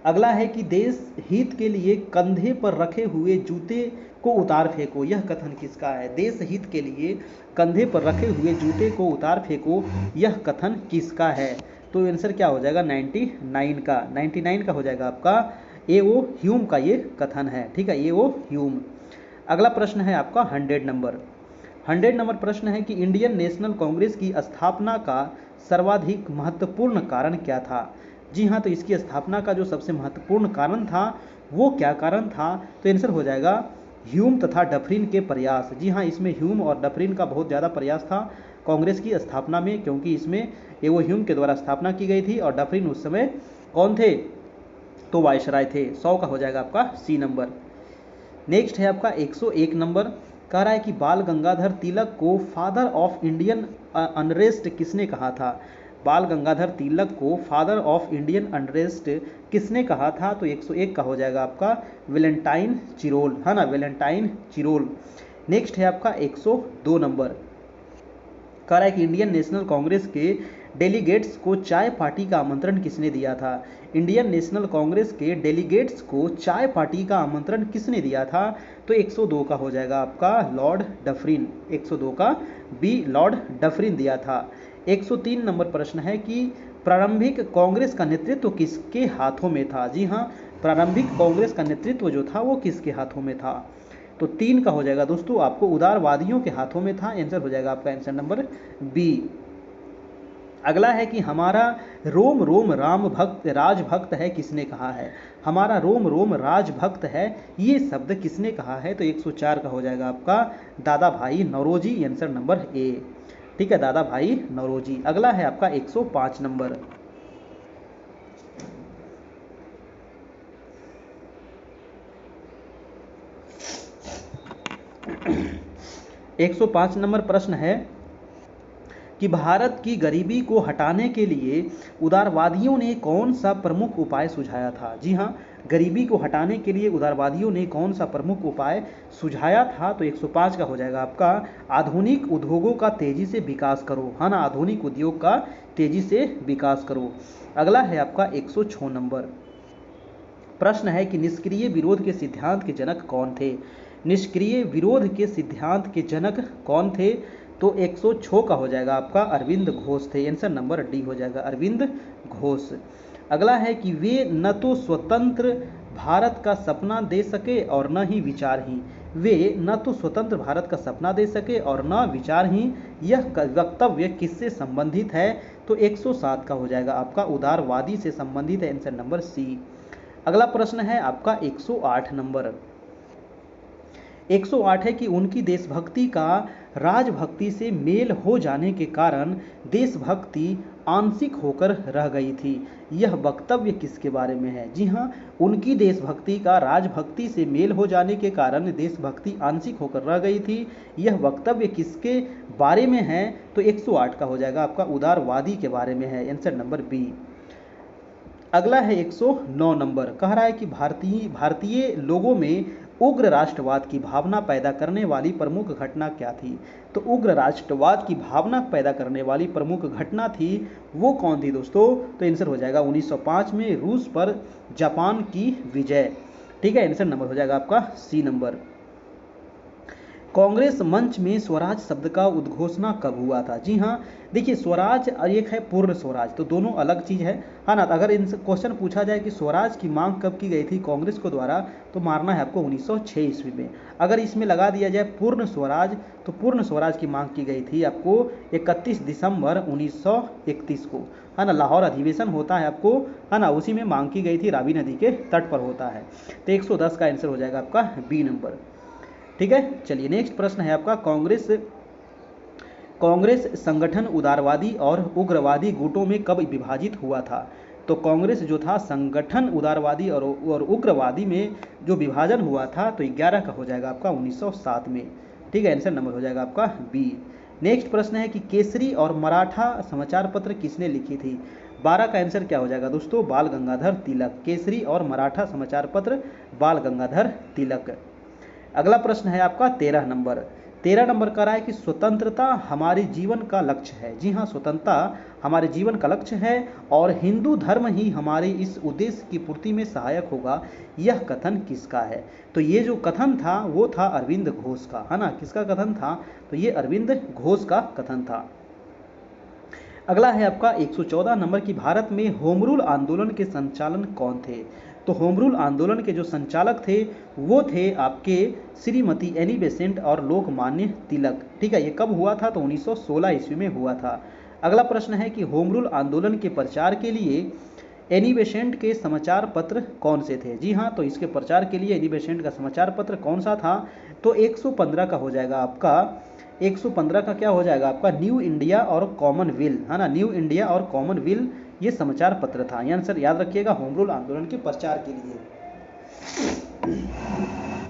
अगला है कि देश हित के लिए कंधे पर रखे हुए जूते को उतार फेंको, यह कथन किसका है? देश हित के लिए कंधे पर रखे हुए जूते को उतार फेंको, यह कथन किसका है? तो आंसर क्या हो जाएगा? 99 का। 99 का हो जाएगा आपका एवो ह्यूम का ये कथन है। ठीक है, एवो ह्यूम। अगला प्रश्न है आपका 100 नंबर। 100 नंबर प्रश्न है कि इंडियन नेशनल कांग्रेस की स्थापना का सर्वाधिक महत्वपूर्ण कारण क्या था? जी हाँ, तो इसकी स्थापना का जो सबसे महत्वपूर्ण कारण था वो क्या कारण था? तो आंसर हो जाएगा ह्यूम तथा डफरिन के प्रयास। जी हाँ, इसमें ह्यूम और डफरिन का बहुत ज़्यादा प्रयास था कांग्रेस की स्थापना में, क्योंकि इसमें एवो ह्यूम के द्वारा स्थापना की गई थी और डफरिन उस समय कौन थे? तो वायसराय थे। 100 का हो जाएगा आपका सी नंबर। नेक्स्ट है आपका 101 नंबर। कह रहा है कि बाल गंगाधर तिलक को फादर ऑफ इंडियन अनरेस्ट किसने कहा था? बाल गंगाधर तिलक को फादर ऑफ इंडियन अनरेस्ट किसने कहा था? तो 101 का हो जाएगा आपका वेलेंटाइन चिरोल, है ना, वेलेंटाइन चिरोल। नेक्स्ट है आपका 102 नंबर। कह रहा है कि इंडियन नेशनल कांग्रेस के डेलीगेट्स को चाय पार्टी का आमंत्रण किसने दिया था? इंडियन नेशनल कांग्रेस के डेलीगेट्स को चाय पार्टी का आमंत्रण किसने दिया था? तो 102 का हो जाएगा आपका लॉर्ड डफरिन। 102 का बी, लॉर्ड डफरिन दिया था। 103 नंबर प्रश्न है कि प्रारंभिक कांग्रेस का नेतृत्व किसके हाथों में था? जी हाँ, प्रारंभिक कांग्रेस का नेतृत्व जो था वो किसके हाथों में था? तो 3 का हो जाएगा दोस्तों आपको उदारवादियों के हाथों में था। आंसर हो जाएगा आपका आंसर नंबर बी। अगला है कि हमारा रोम रोम राम भक्त राजभक्त है, किसने कहा है? हमारा रोम रोम राजभक्त है, ये शब्द किसने कहा है? तो 104 का हो जाएगा आपका दादा भाई नौरोजी। आंसर नंबर ए। ठीक है, दादा भाई नौरोजी। अगला है आपका 105 नंबर। 105 नंबर प्रश्न है कि भारत की गरीबी को हटाने के लिए उदारवादियों ने कौन सा प्रमुख उपाय सुझाया था? जी हाँ, गरीबी को हटाने के लिए उदारवादियों ने कौन सा प्रमुख उपाय सुझाया था? तो 105 का हो जाएगा आपका आधुनिक उद्योगों का तेजी से विकास करो, है ना, आधुनिक उद्योग का तेजी से विकास करो। अगला है आपका 106 नंबर। प्रश्न है कि निष्क्रिय विरोध के सिद्धांत के जनक कौन थे? निष्क्रिय विरोध के सिद्धांत के जनक कौन थे? तो 106 का हो जाएगा आपका अरविंद घोष थे। आंसर नंबर डी हो जाएगा अरविंद घोष। अगला है कि वे न तो स्वतंत्र भारत का सपना दे सके और न ही विचारहीन। वे न तो स्वतंत्र भारत का सपना दे सके और न विचारहीन, यह वक्तव्य किससे संबंधित है? तो 107 का हो जाएगा आपका उदारवादी से संबंधित है। Answer number C. अगला प्रश्न है आपका 108 नंबर। 108 है कि उनकी देशभक्ति का राजभक्ति से मेल हो जाने के कारण देशभक्ति आंशिक होकर रह गई थी, यह वक्तव्य किसके बारे में है? जी हाँ, उनकी देशभक्ति का राजभक्ति से मेल हो जाने के कारण देशभक्ति आंशिक होकर रह गई थी, यह वक्तव्य किसके बारे में है? तो 108 का हो जाएगा आपका उदारवादी के बारे में है। Answer number B. अगला है 109 नंबर। कह रहा है कि भारतीय लोगों में उग्र राष्ट्रवाद की भावना पैदा करने वाली प्रमुख घटना क्या थी? तो उग्र राष्ट्रवाद की भावना पैदा करने वाली प्रमुख घटना थी वो कौन थी दोस्तों? तो आंसर हो जाएगा 1905 में रूस पर जापान की विजय। ठीक है, आंसर नंबर हो जाएगा आपका सी नंबर। कांग्रेस मंच में स्वराज शब्द का उद्घोषणा कब हुआ था? जी हाँ, देखिए स्वराज और एक है पूर्ण स्वराज, तो दोनों अलग चीज़ है ना। तो अगर इनसे क्वेश्चन पूछा जाए कि स्वराज की मांग कब की गई थी कांग्रेस को द्वारा, तो मारना है आपको 1906 ईस्वी में। अगर इसमें लगा दिया जाए पूर्ण स्वराज, तो पूर्ण स्वराज की मांग की गई थी आपको 31 दिसंबर 1931 को, है ना। लाहौर अधिवेशन होता है आपको, है ना, उसी में मांग की गई थी, रावी नदी के तट पर होता है। तो 110 का आंसर हो जाएगा आपका बी नंबर। ठीक है, चलिए नेक्स्ट प्रश्न है आपका, कांग्रेस संगठन उदारवादी और उग्रवादी गुटों में कब विभाजित हुआ था? तो कांग्रेस जो था संगठन उदारवादी और उग्रवादी में जो विभाजन हुआ था, तो 11 का हो जाएगा आपका 1907 में। ठीक है, आंसर नंबर हो जाएगा आपका बी। नेक्स्ट प्रश्न है कि केसरी और मराठा समाचार पत्र किसने लिखी थी? 12 का आंसर क्या हो जाएगा दोस्तों? बाल गंगाधर तिलक। केसरी और मराठा समाचार पत्र बाल गंगाधर तिलक। अगला प्रश्न है आपका 13 नंबर। 13 नंबर का रहा है कि स्वतंत्रता हमारे जीवन का लक्ष्य है। जी हाँ, स्वतंत्रता हमारे जीवन का लक्ष्य है और हिंदू धर्म ही हमारे इस उद्देश्य की पूर्ति में सहायक होगा, यह कथन किसका है? तो ये जो कथन था वो था अरविंद घोष का, है ना। किसका कथन था? तो ये अरविंद घोष का कथन था। अगला है आपका 114 नंबर की, भारत में होम रूल आंदोलन के संचालन कौन थे? तो होम रूल आंदोलन के जो संचालक थे वो थे आपके श्रीमती एनी बेसेंट और लोकमान्य तिलक। ठीक है, ये कब हुआ था? तो 1916 ईस्वी में हुआ था। अगला प्रश्न है कि होम रूल आंदोलन के प्रचार के लिए एनी बेसेंट के समाचार पत्र कौन से थे? जी हाँ, तो इसके प्रचार के लिए एनी बेसेंट का समाचार पत्र कौन सा था? तो 115 का हो जाएगा आपका, 115 का क्या हो जाएगा आपका? न्यू इंडिया और कॉमनवेल्थ, है ना। न्यू इंडिया और कॉमनवेल्थ ये समाचार पत्र था। ये आंसर याद रखिएगा, होम रूल आंदोलन के प्रचार के लिए।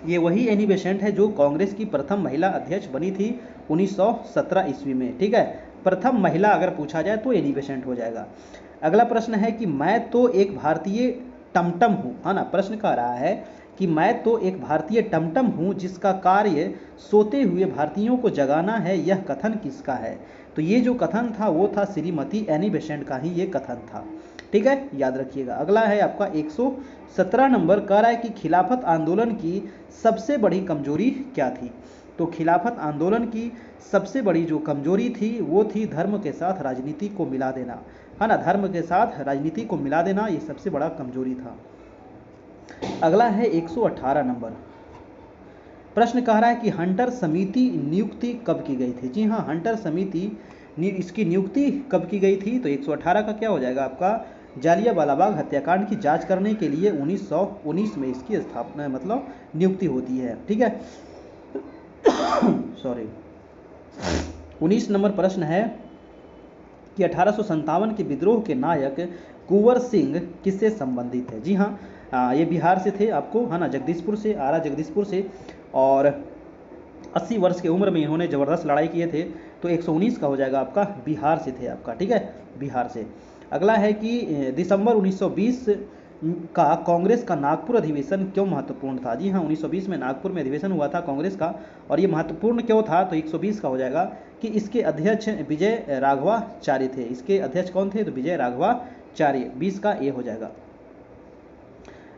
ये वही एनी बेसेंट है जो कांग्रेस की प्रथम महिला अध्यक्ष बनी थी 1917 ईस्वी में। ठीक है, प्रथम महिला अगर पूछा जाए तो एनी बेसेंट हो जाएगा। अगला प्रश्न है कि मैं तो एक भारतीय टमटम हूँ, है ना। प्रश्न कह रहा है कि मैं तो एक भारतीय टमटम हूँ जिसका कार्य सोते हुए भारतीयों को जगाना है, यह कथन किसका है? तो ये जो कथन था वो था श्रीमती एनी बेसेंट का ही ये कथन था। ठीक है, याद रखिएगा। अगला है आपका 117 नंबर, कह रहा है कि खिलाफत आंदोलन की सबसे बड़ी कमजोरी क्या थी? तो खिलाफत आंदोलन की सबसे बड़ी जो कमजोरी थी वो थी धर्म के साथ राजनीति को मिला देना, है ना। धर्म के साथ राजनीति को मिला देना ये सबसे बड़ा कमजोरी था। अगला है 118 नंबर, प्रश्न कह रहा है कि हंटर समिति नियुक्ति कब की गई थी? जी हाँ, हंटर समिति इसकी नियुक्ति कब की गई थी? तो 118 का क्या हो जाएगा आपका? जालियांवाला बाग हत्याकांड की जांच करने के लिए 1919 में इसकी स्थापना मतलब नियुक्ति होती है। ठीक है, सॉरी। 19 नंबर प्रश्न है कि 1857 के विद्रोह के नायक कुंवर सिंह किससे संबंधित है? जी हाँ, ये बिहार से थे आपको, है ना, जगदीशपुर से, आरा जगदीशपुर से, और 80 वर्ष की उम्र में इन्होंने ज़बरदस्त लड़ाई किए थे। तो 119 का हो जाएगा आपका, बिहार से थे आपका। ठीक है, बिहार से। अगला है कि दिसंबर 1920 का कांग्रेस का नागपुर अधिवेशन क्यों महत्वपूर्ण था? जी हाँ, 1920 में नागपुर में अधिवेशन हुआ था कांग्रेस का, और ये महत्वपूर्ण क्यों था? तो 120 का हो जाएगा कि इसके अध्यक्ष विजय राघवाचार्य थे। इसके अध्यक्ष कौन थे? तो विजय राघवाचार्य। 20 का ए हो जाएगा।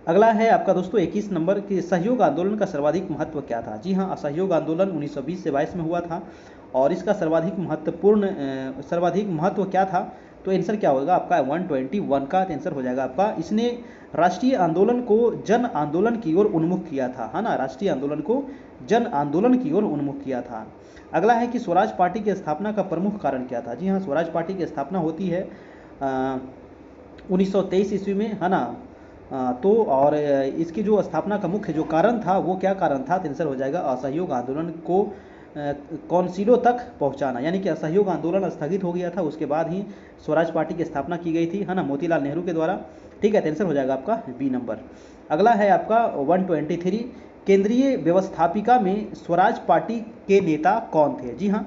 अगला है आपका दोस्तों 21 नंबर कि सहयोग आंदोलन का सर्वाधिक महत्व क्या था? जी हाँ, असहयोग आंदोलन 1920 से 22 में हुआ था, और इसका सर्वाधिक महत्व क्या था? तो आंसर क्या होगा आपका? 121 का आंसर हो जाएगा आपका। इसने राष्ट्रीय आंदोलन को जन आंदोलन की ओर उन्मुख किया था, है ना। राष्ट्रीय आंदोलन को जन आंदोलन की ओर उन्मुख किया था। अगला है कि स्वराज पार्टी की स्थापना का प्रमुख कारण क्या था? जी हाँ, स्वराज पार्टी की स्थापना होती है 1923 ईस्वी में, है ना। तो और इसकी जो स्थापना का मुख्य जो कारण था वो क्या कारण था? तो आंसर हो जाएगा असहयोग आंदोलन को काउंसिलों तक पहुंचाना, यानी कि असहयोग आंदोलन स्थगित हो गया था, उसके बाद ही स्वराज पार्टी की स्थापना की गई थी, है ना, मोतीलाल नेहरू के द्वारा। ठीक है, तो आंसर हो जाएगा आपका बी नंबर। अगला है आपका 123, केंद्रीय व्यवस्थापिका में स्वराज पार्टी के नेता कौन थे? जी हाँ,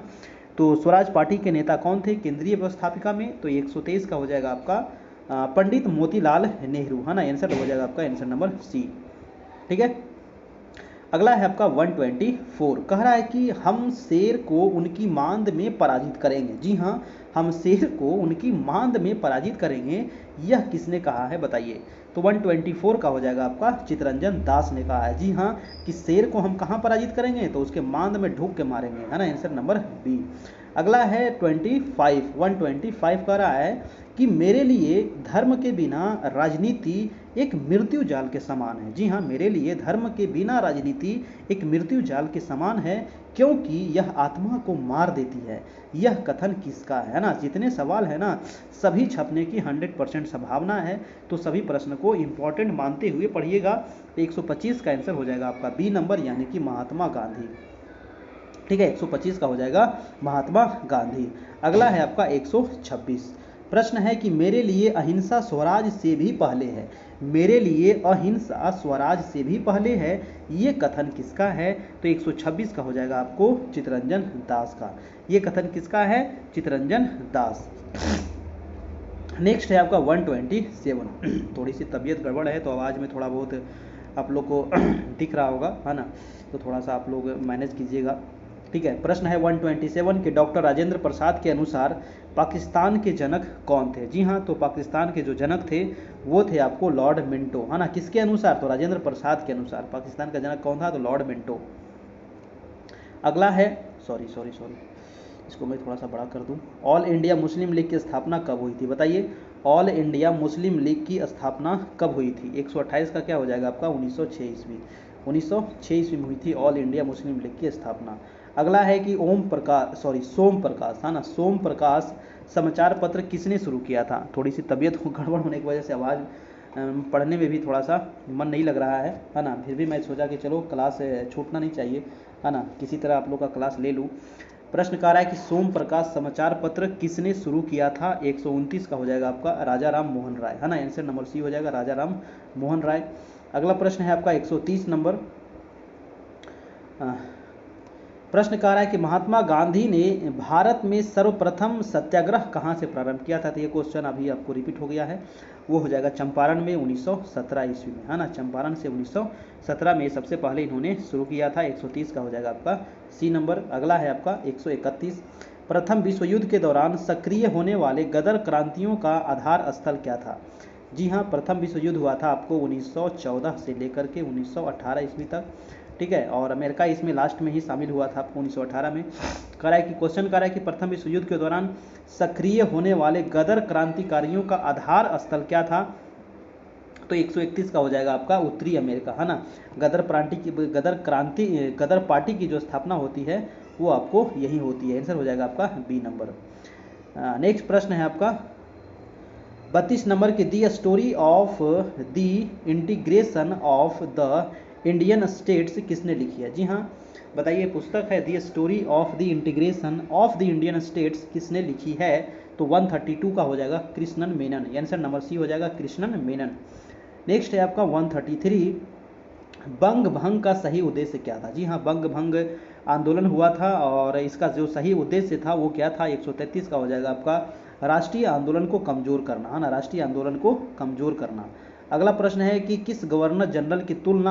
तो स्वराज पार्टी के नेता कौन थे केंद्रीय व्यवस्थापिका में? तो 123 का हो जाएगा आपका पंडित मोतीलाल नेहरू, है ना। आंसर हो जाएगा आपका आंसर नंबर सी। ठीक है, अगला है आपका 124, कह रहा है कि हम शेर को उनकी मांद में पराजित करेंगे। जी हाँ, हम शेर को उनकी मांद में पराजित करेंगे, यह किसने कहा है बताइए। तो 124 का हो जाएगा आपका चितरंजन दास ने कहा है। जी हाँ, कि शेर को हम कहाँ पराजित करेंगे, तो उसके मांद में ढूक के मारेंगे, है ना, आंसर नंबर बी। अगला है 125 कह रहा है कि मेरे लिए धर्म के बिना राजनीति एक मृत्यु जाल के समान है। जी हाँ, मेरे लिए धर्म के बिना राजनीति एक मृत्यु जाल के समान है, क्योंकि यह आत्मा को मार देती है। यह कथन किसका है ना। जितने सवाल है ना, सभी छपने की 100% संभावना है, तो सभी प्रश्न को इंपॉर्टेंट मानते हुए पढ़िएगा। 125 का आंसर हो जाएगा आपका बी नंबर, यानी कि महात्मा गांधी। ठीक है, 125 का हो जाएगा महात्मा गांधी। अगला है आपका 126, प्रश्न है कि मेरे लिए अहिंसा स्वराज से भी पहले है। मेरे लिए अहिंसा स्वराज से भी पहले है, ये कथन किसका है। तो 126 का हो जाएगा आपको चितरंजन दास का। ये कथन किसका है, चितरंजन दास। नेक्स्ट है आपका 127। थोड़ी सी तबीयत गड़बड़ है, तो आवाज़ में थोड़ा बहुत आप लोग को दिख रहा होगा, है ना, तो थोड़ा सा आप लोग मैनेज कीजिएगा। ठीक है, प्रश्न है 127 के डॉक्टर राजेंद्र प्रसाद के अनुसार पाकिस्तान के जनक कौन थे। जी हाँ, तो पाकिस्तान के जो जनक थे वो थे आपको लॉर्ड मिंटो, है ना। किसके अनुसार, तो राजेंद्र प्रसाद के अनुसार पाकिस्तान का जनक कौन था, तो लॉर्ड मिंटो। अगला है सॉरी इसको मैं थोड़ा सा बड़ा कर दूं। ऑल इंडिया मुस्लिम लीग की स्थापना कब हुई थी बताइए। ऑल इंडिया मुस्लिम लीग की स्थापना कब हुई थी। 128 का क्या हो जाएगा आपका 1906 ईस्वी। 1906 ईस्वी में हुई थी ऑल इंडिया मुस्लिम लीग की स्थापना। अगला है कि सोम प्रकाश, है ना, सोम प्रकाश समाचार पत्र किसने शुरू किया था। थोड़ी सी तबीयत गड़बड़ होने की वजह से आवाज़ पढ़ने में भी थोड़ा सा मन नहीं लग रहा है ना। फिर भी मैं सोचा कि चलो क्लास छूटना नहीं चाहिए, है ना, किसी तरह आप लोग का क्लास ले लूँ। प्रश्न कह रहा है कि सोम प्रकाश समाचार पत्र किसने शुरू किया था। 129 का हो जाएगा आपका राजा राम मोहन राय, है ना, आंसर नंबर सी हो जाएगा राजा राम मोहन राय। अगला प्रश्न है आपका 130 नंबर। प्रश्न कह रहा है कि महात्मा गांधी ने भारत में सर्वप्रथम सत्याग्रह कहाँ से प्रारंभ किया था। तो ये क्वेश्चन अभी आपको रिपीट हो गया है, वो हो जाएगा चंपारण में 1917 ईस्वी में, है ना, चंपारण से 1917 में सबसे पहले इन्होंने शुरू किया था। 130 का हो जाएगा आपका सी नंबर। अगला है आपका 131, प्रथम विश्व युद्ध के दौरान सक्रिय होने वाले गदर क्रांतियों का आधार स्थल क्या था। जी हाँ, प्रथम विश्व युद्ध हुआ था आपको 1914 से लेकर के 1918 ईस्वी तक। ठीक है, और अमेरिका इसमें लास्ट में ही शामिल हुआ था आपको 1918 में। कह रहा है कि क्वेश्चन कह रहा है कि प्रथम विश्व युद्ध के दौरान सक्रिय होने वाले गदर क्रांतिकारियों का आधार स्थल क्या था। तो 131 का हो जाएगा आपका उत्तरी अमेरिका, है ना। गदर पार्टी की जो स्थापना होती है वो आपको यही होती है। आंसर हो जाएगा आपका बी नंबर। नेक्स्ट प्रश्न है आपका 32 नंबर की the story of the integration of the Indian states किसने लिखी है। जी हाँ, बताइए, पुस्तक है the story of the integration of the Indian states किसने लिखी है। तो 132 का हो जाएगा Krishnan Menon, answer number C हो जाएगा कृष्णन मेनन। नेक्स्ट है आपका 133, बंग भंग का सही उद्देश्य क्या था। जी हाँ, बंग भंग आंदोलन हुआ था और इसका जो सही उद्देश्य था वो क्या था। 133 का हो जाएगा आपका राष्ट्रीय आंदोलन को कमजोर करना, है ना, राष्ट्रीय आंदोलन को कमजोर करना। अगला प्रश्न है कि किस गवर्नर जनरल की तुलना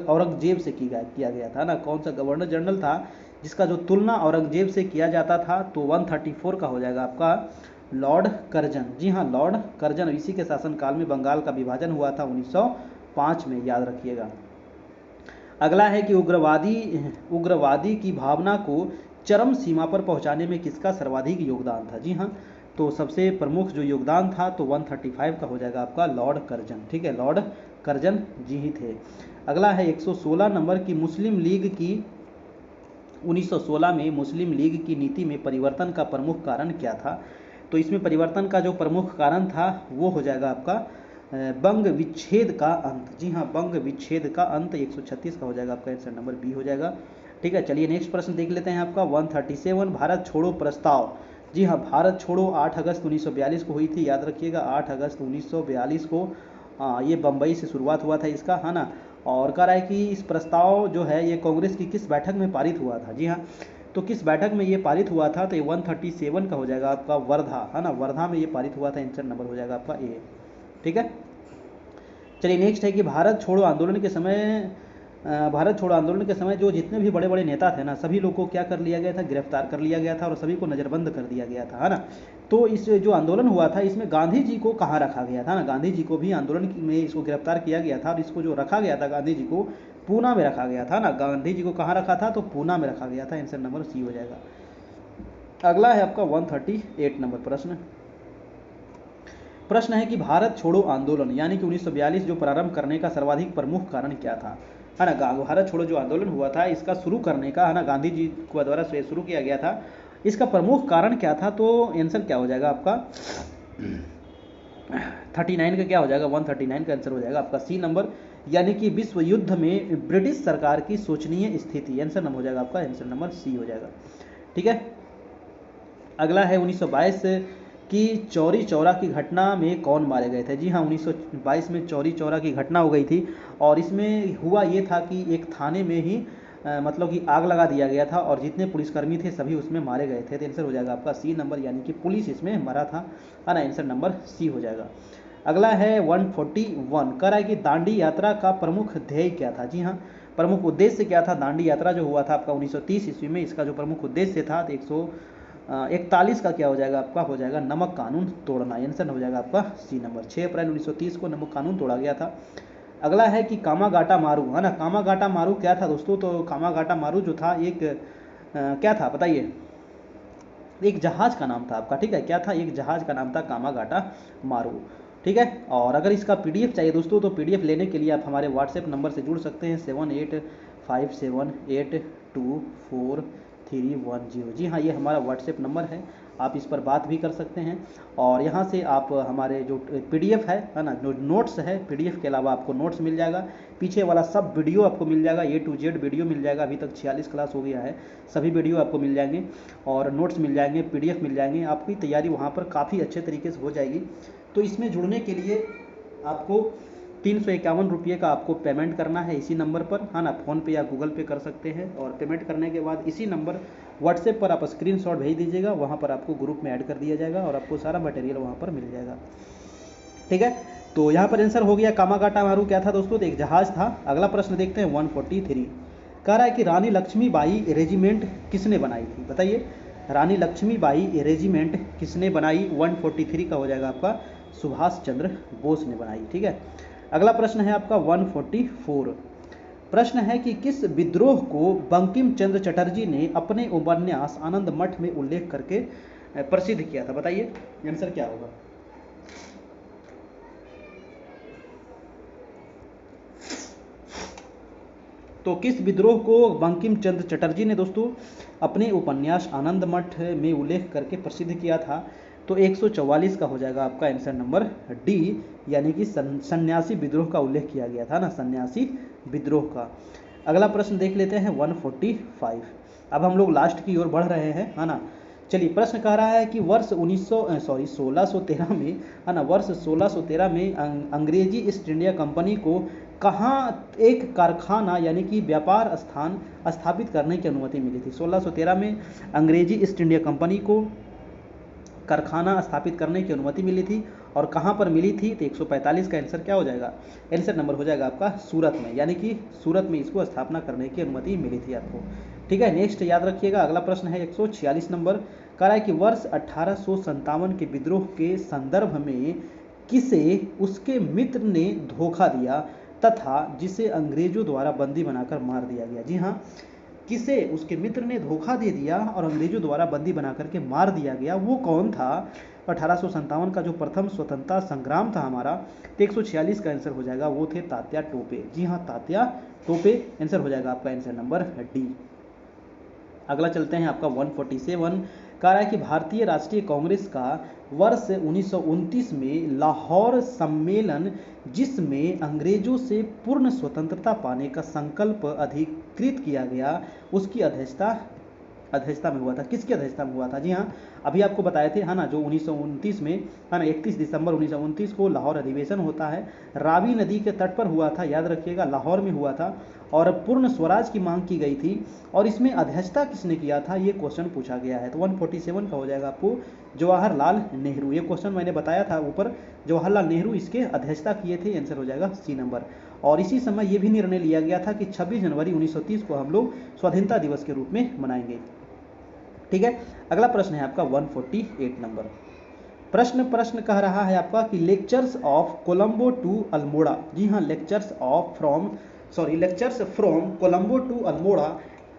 औरंगजेब से किया गया था ना। कौन सा गवर्नर जनरल था जिसका जो तुलना औरंगजेब से किया जाता था। तो 134 का हो जाएगा आपका लॉर्ड कर्जन। जी हाँ, लॉर्ड कर्जन, इसी के शासनकाल में बंगाल का विभाजन हुआ था 1905 में, याद रखिएगा। अगला है कि उग्रवादी की भावना को चरम सीमा पर पहुंचाने में किसका सर्वाधिक योगदान था। जी हाँ, तो सबसे प्रमुख जो योगदान था तो 135 का हो जाएगा आपका लॉर्ड कर्जन। ठीक है, लॉर्ड कर्जन जी ही थे। अगला है 116 नंबर की मुस्लिम लीग की 1916 में मुस्लिम लीग की नीति में परिवर्तन का प्रमुख कारण क्या था। तो इसमें परिवर्तन का जो प्रमुख कारण था वो हो जाएगा आपका बंग विच्छेद का अंत। जी हाँ, बंग विच्छेद का अंत। 136 का हो जाएगा आपका आंसर नंबर बी हो जाएगा। ठीक है, चलिए नेक्स्ट प्रश्न देख लेते हैं आपका 137, भारत छोड़ो प्रस्ताव। जी हाँ, भारत छोड़ो 8 अगस्त 1942 को हुई थी, याद रखिएगा 8 अगस्त 1942 को ये बम्बई से शुरुआत हुआ था इसका, है ना। और कह रहा है कि इस प्रस्ताव जो है ये कांग्रेस की किस बैठक में पारित हुआ था। जी हाँ, तो किस बैठक में ये पारित हुआ था। तो ये 137 का हो जाएगा आपका वर्धा, है ना, वर्धा में ये पारित हुआ था। आंसर नंबर हो जाएगा आपका ए। ठीक है, चलिए नेक्स्ट है कि भारत छोड़ो आंदोलन के समय भारत छोड़ो आंदोलन के समय जो जितने भी बड़े बड़े नेता थे ना, सभी लोग को क्या कर लिया गया था, गिरफ्तार कर लिया गया था और सभी को नज़रबंद कर दिया गया था, है ना। तो इस जो आंदोलन हुआ था इसमें गांधी जी को कहाँ रखा गया था ना, गांधी जी को भी आंदोलन में इसको गिरफ्तार किया गया था और इसको जो रखा गया था गांधी जी को पूना में रखा गया था ना। गांधी जी को कहाँ रखा था, तो पूना में रखा गया था। आंसर नंबर सी हो जाएगा। अगला है आपका 138 नंबर प्रश्न। प्रश्न है कि भारत छोड़ो आंदोलन यानी कि 1942 जो प्रारंभ करने का सर्वाधिक प्रमुख कारण क्या था, है ना। भारत छोड़ो जो आंदोलन हुआ था इसका शुरू करने का, है ना, गांधी जी के द्वारा शुरू किया गया था, इसका प्रमुख कारण क्या था, तो आंसर क्या हो जाएगा आपका 39 का क्या हो जाएगा, 139 का आंसर हो जाएगा आपका सी नंबर, यानी कि विश्व युद्ध में ब्रिटिश सरकार की शोचनीय स्थिति। आंसर नंबर हो जाएगा आपका आंसर नंबर सी हो जाएगा। ठीक है, अगला है 1922 की चौरी चौरा की घटना में कौन मारे गए थे। जी हाँ, 1922 में चौरी चौरा की घटना हो गई थी और इसमें हुआ ये था कि एक थाने में ही मतलब कि आग लगा दिया गया था और जितने पुलिसकर्मी थे सभी उसमें मारे गए थे। तो आंसर हो जाएगा आपका सी नंबर, यानी कि पुलिस इसमें मरा था, है ना। आंसर नंबर सी हो जाएगा। अगला है 141, कह रहा है कि दांडी यात्रा का प्रमुख ध्येय क्या था। जी हाँ, प्रमुख उद्देश्य क्या था। दांडी यात्रा जो हुआ था आपका 1930 ईस्वी में, इसका जो प्रमुख उद्देश्य था 141 का क्या हो जाएगा आपका, हो जाएगा नमक कानून तोड़ना। आंसर हो जाएगा आपका सी नंबर। 6 अप्रैल 1930 को नमक कानून तोड़ा गया था। अगला है कि कामागाटा मारू, है ना। कामागाटा मारू क्या था दोस्तों, तो कामागाटा मारू जो था एक क्या था बताइए, एक जहाज का नाम था आपका। ठीक है, क्या था, एक जहाज का नाम था कामागाटा मारू। ठीक है, और अगर इसका पीडीएफ चाहिए दोस्तों तो पीडीएफ लेने के लिए आप हमारे व्हाट्सएप नंबर से जुड़ सकते हैं 7857824310। जी हाँ, ये हमारा व्हाट्सएप नंबर है, आप इस पर बात भी कर सकते हैं और यहाँ से आप हमारे जो पीडीएफ है ना, जो नोट्स है, पीडीएफ के अलावा आपको नोट्स मिल जाएगा, पीछे वाला सब वीडियो आपको मिल जाएगा, A to Z वीडियो मिल जाएगा। अभी तक 46 क्लास हो गया है, सभी वीडियो आपको मिल जाएंगे और नोट्स मिल जाएंगे, पीडीएफ मिल जाएंगे। आपकी तैयारी वहाँ पर काफ़ी अच्छे तरीके से हो जाएगी। तो इसमें जुड़ने के लिए आपको 351 रुपये का आपको पेमेंट करना है इसी नंबर पर, है ना। फ़ोन पे या गूगल पे कर सकते हैं और पेमेंट करने के बाद इसी नंबर व्हाट्सएप पर आप स्क्रीनशॉट भेज दीजिएगा, वहाँ पर आपको ग्रुप में ऐड कर दिया जाएगा और आपको सारा मटेरियल वहाँ पर मिल जाएगा। ठीक है, तो यहाँ पर आंसर हो गया कामागाटा मारू क्या था दोस्तों, तो एक जहाज था। अगला प्रश्न देखते हैं 143, कह रहा है कि रानी लक्ष्मीबाई रेजिमेंट किसने बनाई थी, बताइए। रानी लक्ष्मीबाई रेजिमेंट किसने बनाई, 143 का हो जाएगा आपका सुभाष चंद्र बोस ने बनाई। ठीक है, अगला प्रश्न है आपका 144, प्रश्न है कि किस विद्रोह को बंकिम चंद्र चटर्जी ने अपने उपन्यास आनंद मठ में उल्लेख करके प्रसिद्ध किया था, बताइए आंसर क्या होगा। तो किस विद्रोह को बंकिम चंद्र चटर्जी ने दोस्तों अपने उपन्यास आनंद मठ में उल्लेख करके प्रसिद्ध किया था, तो 144 का हो जाएगा आपका आंसर नंबर डी, यानी कि सन्यासी विद्रोह का उल्लेख किया गया था ना, सन्यासी विद्रोह का। अगला प्रश्न देख लेते हैं 145, अब हम लोग लास्ट की ओर बढ़ रहे हैं, है ना। चलिए, प्रश्न कह रहा है कि वर्ष 1613 में, है ना, वर्ष 1613 में अंग्रेजी ईस्ट इंडिया कंपनी को कहाँ एक कारखाना यानी कि व्यापार स्थान स्थापित करने की अनुमति मिली थी। 1613 में अंग्रेजी ईस्ट इंडिया कंपनी को कारखाना स्थापित करने की अनुमति मिली थी और कहाँ पर मिली थी, तो 145 का आंसर क्या हो जाएगा, आंसर नंबर हो जाएगा आपका सूरत में, यानी कि सूरत में इसको स्थापना करने की अनुमति मिली थी आपको। ठीक है, नेक्स्ट याद रखिएगा। अगला प्रश्न है 146 नंबर, कह रहा है कि वर्ष 1857 के विद्रोह के संदर्भ में किसे उसके मित्र ने धोखा दिया तथा जिसे अंग्रेजों द्वारा बंदी बनाकर मार दिया गया। जी हाँ, किसे उसके मित्र ने धोखा दे दिया और अंग्रेजों द्वारा बंदी बना करके मार दिया गया, वो कौन था। 1857 का जो प्रथम स्वतंत्रता संग्राम था हमारा, तो 146 का आंसर हो जाएगा, वो थे तात्या टोपे। जी हाँ, तात्या टोपे आंसर हो जाएगा आपका आंसर नंबर डी। अगला चलते हैं आपका 147, कह रहा है कि भारतीय राष्ट्रीय कांग्रेस का वर्ष 1929 में लाहौर सम्मेलन जिसमें अंग्रेजों से पूर्ण स्वतंत्रता पाने का संकल्प अधिकृत किया गया, उसकी अध्यक्षता में हुआ था, किसकी अध्यक्षता में हुआ था। जी हाँ, अभी आपको बताए थे, है ना, जो 1929 में, है ना, 31 दिसंबर 1929 को लाहौर अधिवेशन होता है, रावी नदी के तट पर हुआ था, याद रखिएगा, लाहौर में हुआ था और पूर्ण स्वराज की मांग की गई थी, और इसमें अध्यक्षता किसने किया था, ये क्वेश्चन पूछा गया है। तो 147 का हो जाएगा आपको जवाहरलाल नेहरू। ये क्वेश्चन मैंने बताया था ऊपर, जवाहरलाल नेहरू इसके अध्यक्षता किए थे, आंसर हो जाएगा सी नंबर। और इसी समय ये भी निर्णय लिया गया था कि 26 जनवरी 1930 को हम लोग स्वाधीनता दिवस के रूप में मनाएंगे। ठीक है, अगला प्रश्न है आपका 148 नंबर। प्रश्न कह रहा है आपका कि lectures of Colombo to Almora, जी हाँ, lectures from Colombo to Almora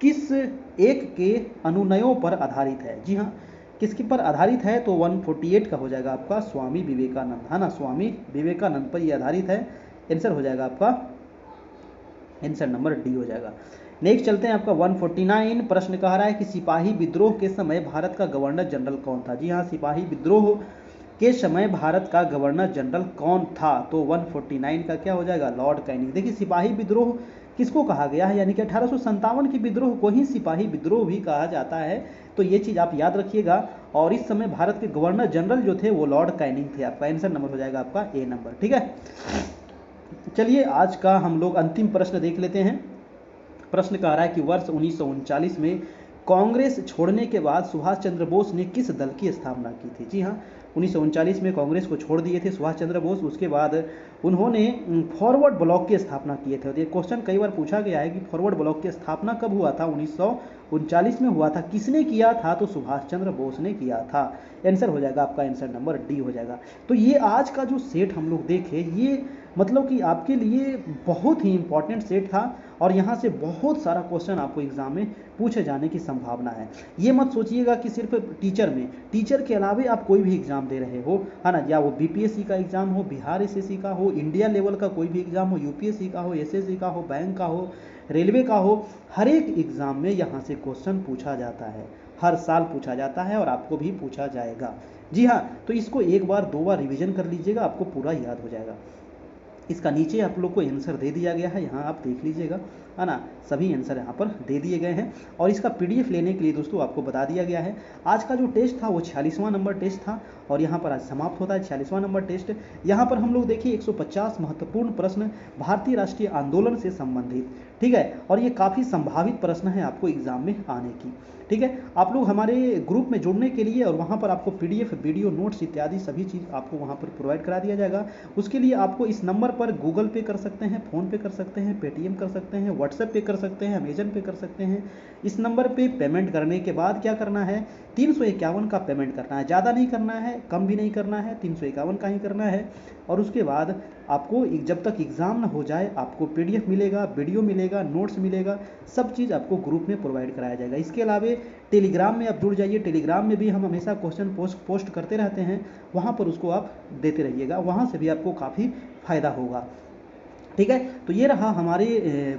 किस एक के अनुनयों पर आधारित है। जी हाँ, किसके पर आधारित है, तो 148 का हो जाएगा आपका स्वामी विवेकानंद, है ना, स्वामी विवेकानंद पर यह आधारित है। आंसर हो जाएगा आपका, आंसर नंबर डी हो जाएगा। नेक्स्ट चलते हैं आपका 149। प्रश्न कह रहा है कि सिपाही विद्रोह के समय भारत का गवर्नर जनरल कौन था। जी हाँ, सिपाही विद्रोह के समय भारत का गवर्नर जनरल कौन था, तो 149 का क्या हो जाएगा, लॉर्ड कैनिंग। देखिए सिपाही विद्रोह किसको कहा गया है, यानी कि 1857 के विद्रोह को ही सिपाही विद्रोह भी कहा जाता है, तो ये चीज़ आप याद रखिएगा। और इस समय भारत के गवर्नर जनरल जो थे वो लॉर्ड कैनिंग थे। आपका आंसर नंबर हो जाएगा आपका ए नंबर। ठीक है, चलिए आज का हम लोग अंतिम प्रश्न देख लेते हैं। प्रश्न कह रहा है कि वर्ष 1939 में कांग्रेस छोड़ने के बाद सुभाष चंद्र बोस ने किस दल की स्थापना की थी। जी हाँ, 1939 में कांग्रेस को छोड़ दिए थे सुभाष चंद्र बोस, उसके बाद उन्होंने फॉरवर्ड ब्लॉक की स्थापना किए थे। तो ये क्वेश्चन कई बार पूछा गया है कि फॉरवर्ड ब्लॉक की स्थापना कब हुआ था, 1939 में हुआ था। किसने किया था, तो सुभाष चंद्र बोस ने किया था। आंसर हो जाएगा आपका, आंसर नंबर डी हो जाएगा। तो ये आज का जो सेट हम लोग देखे, ये मतलब कि आपके लिए बहुत ही इंपॉर्टेंट सेट था, और यहाँ से बहुत सारा क्वेश्चन आपको एग्जाम में पूछे जाने की संभावना है। ये मत सोचिएगा कि सिर्फ टीचर के अलावे आप कोई भी एग्जाम दे रहे हो, है ना, या वो बीपीएससी का एग्जाम हो, बिहार एसएससी का हो, इंडिया लेवल का कोई भी एग्जाम हो, यूपीएससी का हो, एसएससी का हो, बैंक का हो, रेलवे का हो, हर एक एग्जाम में यहाँ से क्वेश्चन पूछा जाता है, हर साल पूछा जाता है, और आपको भी पूछा जाएगा। जी हाँ, तो इसको एक बार दो बार रिविजन कर लीजिएगा, आपको पूरा याद हो जाएगा। इसका नीचे आप लोग को आंसर दे दिया गया है, यहाँ आप देख लीजिएगा, है ना, सभी आंसर यहाँ पर दे दिए गए हैं। और इसका पीडीएफ लेने के लिए दोस्तों आपको बता दिया गया है। आज का जो टेस्ट था वो 46वां नंबर टेस्ट था, और यहाँ पर आज समाप्त होता है 46वां नंबर टेस्ट। यहाँ पर हम लोग देखिए 150 महत्वपूर्ण प्रश्न भारतीय राष्ट्रीय आंदोलन से संबंधित, ठीक है, और ये काफ़ी संभावित प्रश्न है आपको एग्जाम में आने की। ठीक है, आप लोग हमारे ग्रुप में जुड़ने के लिए, और वहाँ पर आपको पीडीएफ, वीडियो नोट्स इत्यादि सभी चीज़ आपको वहाँ पर प्रोवाइड करा दिया जाएगा। उसके लिए आपको इस नंबर पर गूगल पे कर सकते हैं, फ़ोन पे कर सकते हैं, पेटीएम कर सकते हैं, व्हाट्सएप पे कर सकते हैं, अमेजन पे कर सकते हैं। इस नंबर पे पेमेंट करने के बाद क्या करना है, 351 का पेमेंट करना है, ज़्यादा नहीं करना है, कम भी नहीं करना है, 351 का ही करना है। और उसके बाद आपको जब तक एग्ज़ाम ना हो जाए आपको पीडीएफ मिलेगा, वीडियो मिलेगा, नोट्स मिलेगा, सब चीज़ आपको ग्रुप में प्रोवाइड कराया जाएगा। इसके अलावा टेलीग्राम में आप जुड़ जाइए, टेलीग्राम में भी हम हमेशा क्वेश्चन पोस्ट करते रहते हैं, वहाँ पर उसको आप देते रहिएगा, वहाँ से भी आपको काफ़ी फ़ायदा होगा। ठीक है, तो ये रहा हमारे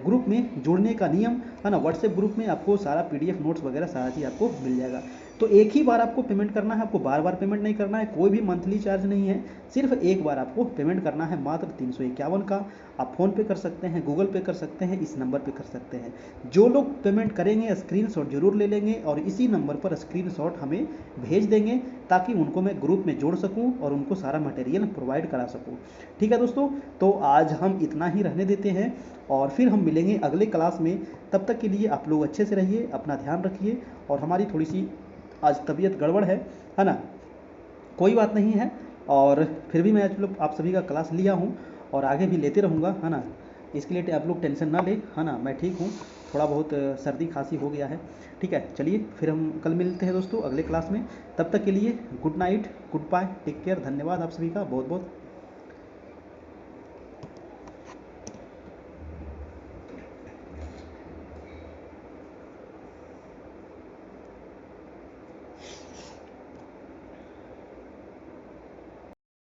ग्रुप में जुड़ने का नियम, है ना। व्हाट्सएप ग्रुप में आपको सारा पीडीएफ नोट्स वगैरह सारा चीज़ आपको मिल जाएगा। तो एक ही बार आपको पेमेंट करना है, आपको बार बार पेमेंट नहीं करना है, कोई भी मंथली चार्ज नहीं है, सिर्फ एक बार आपको पेमेंट करना है, मात्र 351 का। आप फ़ोन पे कर सकते हैं, गूगल पे कर सकते हैं, इस नंबर पे कर सकते हैं। जो लोग पेमेंट करेंगे स्क्रीनशॉट जरूर ले लेंगे, और इसी नंबर पर स्क्रीनशॉट हमें भेज देंगे, ताकि उनको मैं ग्रुप में जोड़ सकूं और उनको सारा मटेरियल प्रोवाइड करा सकूं। ठीक है दोस्तों, तो आज हम इतना ही रहने देते हैं, और फिर हम मिलेंगे अगले क्लास में। तब तक के लिए आप लोग अच्छे से रहिए, अपना ध्यान रखिए। और हमारी थोड़ी सी आज तबीयत गड़बड़ है ना, कोई बात नहीं है, और फिर भी मैं आप सभी का क्लास लिया हूँ और आगे भी लेते रहूँगा, है ना। इसके लिए आप लोग टेंशन ना लें, है ना, मैं ठीक हूँ, थोड़ा बहुत सर्दी खांसी हो गया है। ठीक है, चलिए फिर हम कल मिलते हैं दोस्तों अगले क्लास में। तब तक के लिए good night, good bye, take care, धन्यवाद आप सभी का बहुत बहुत।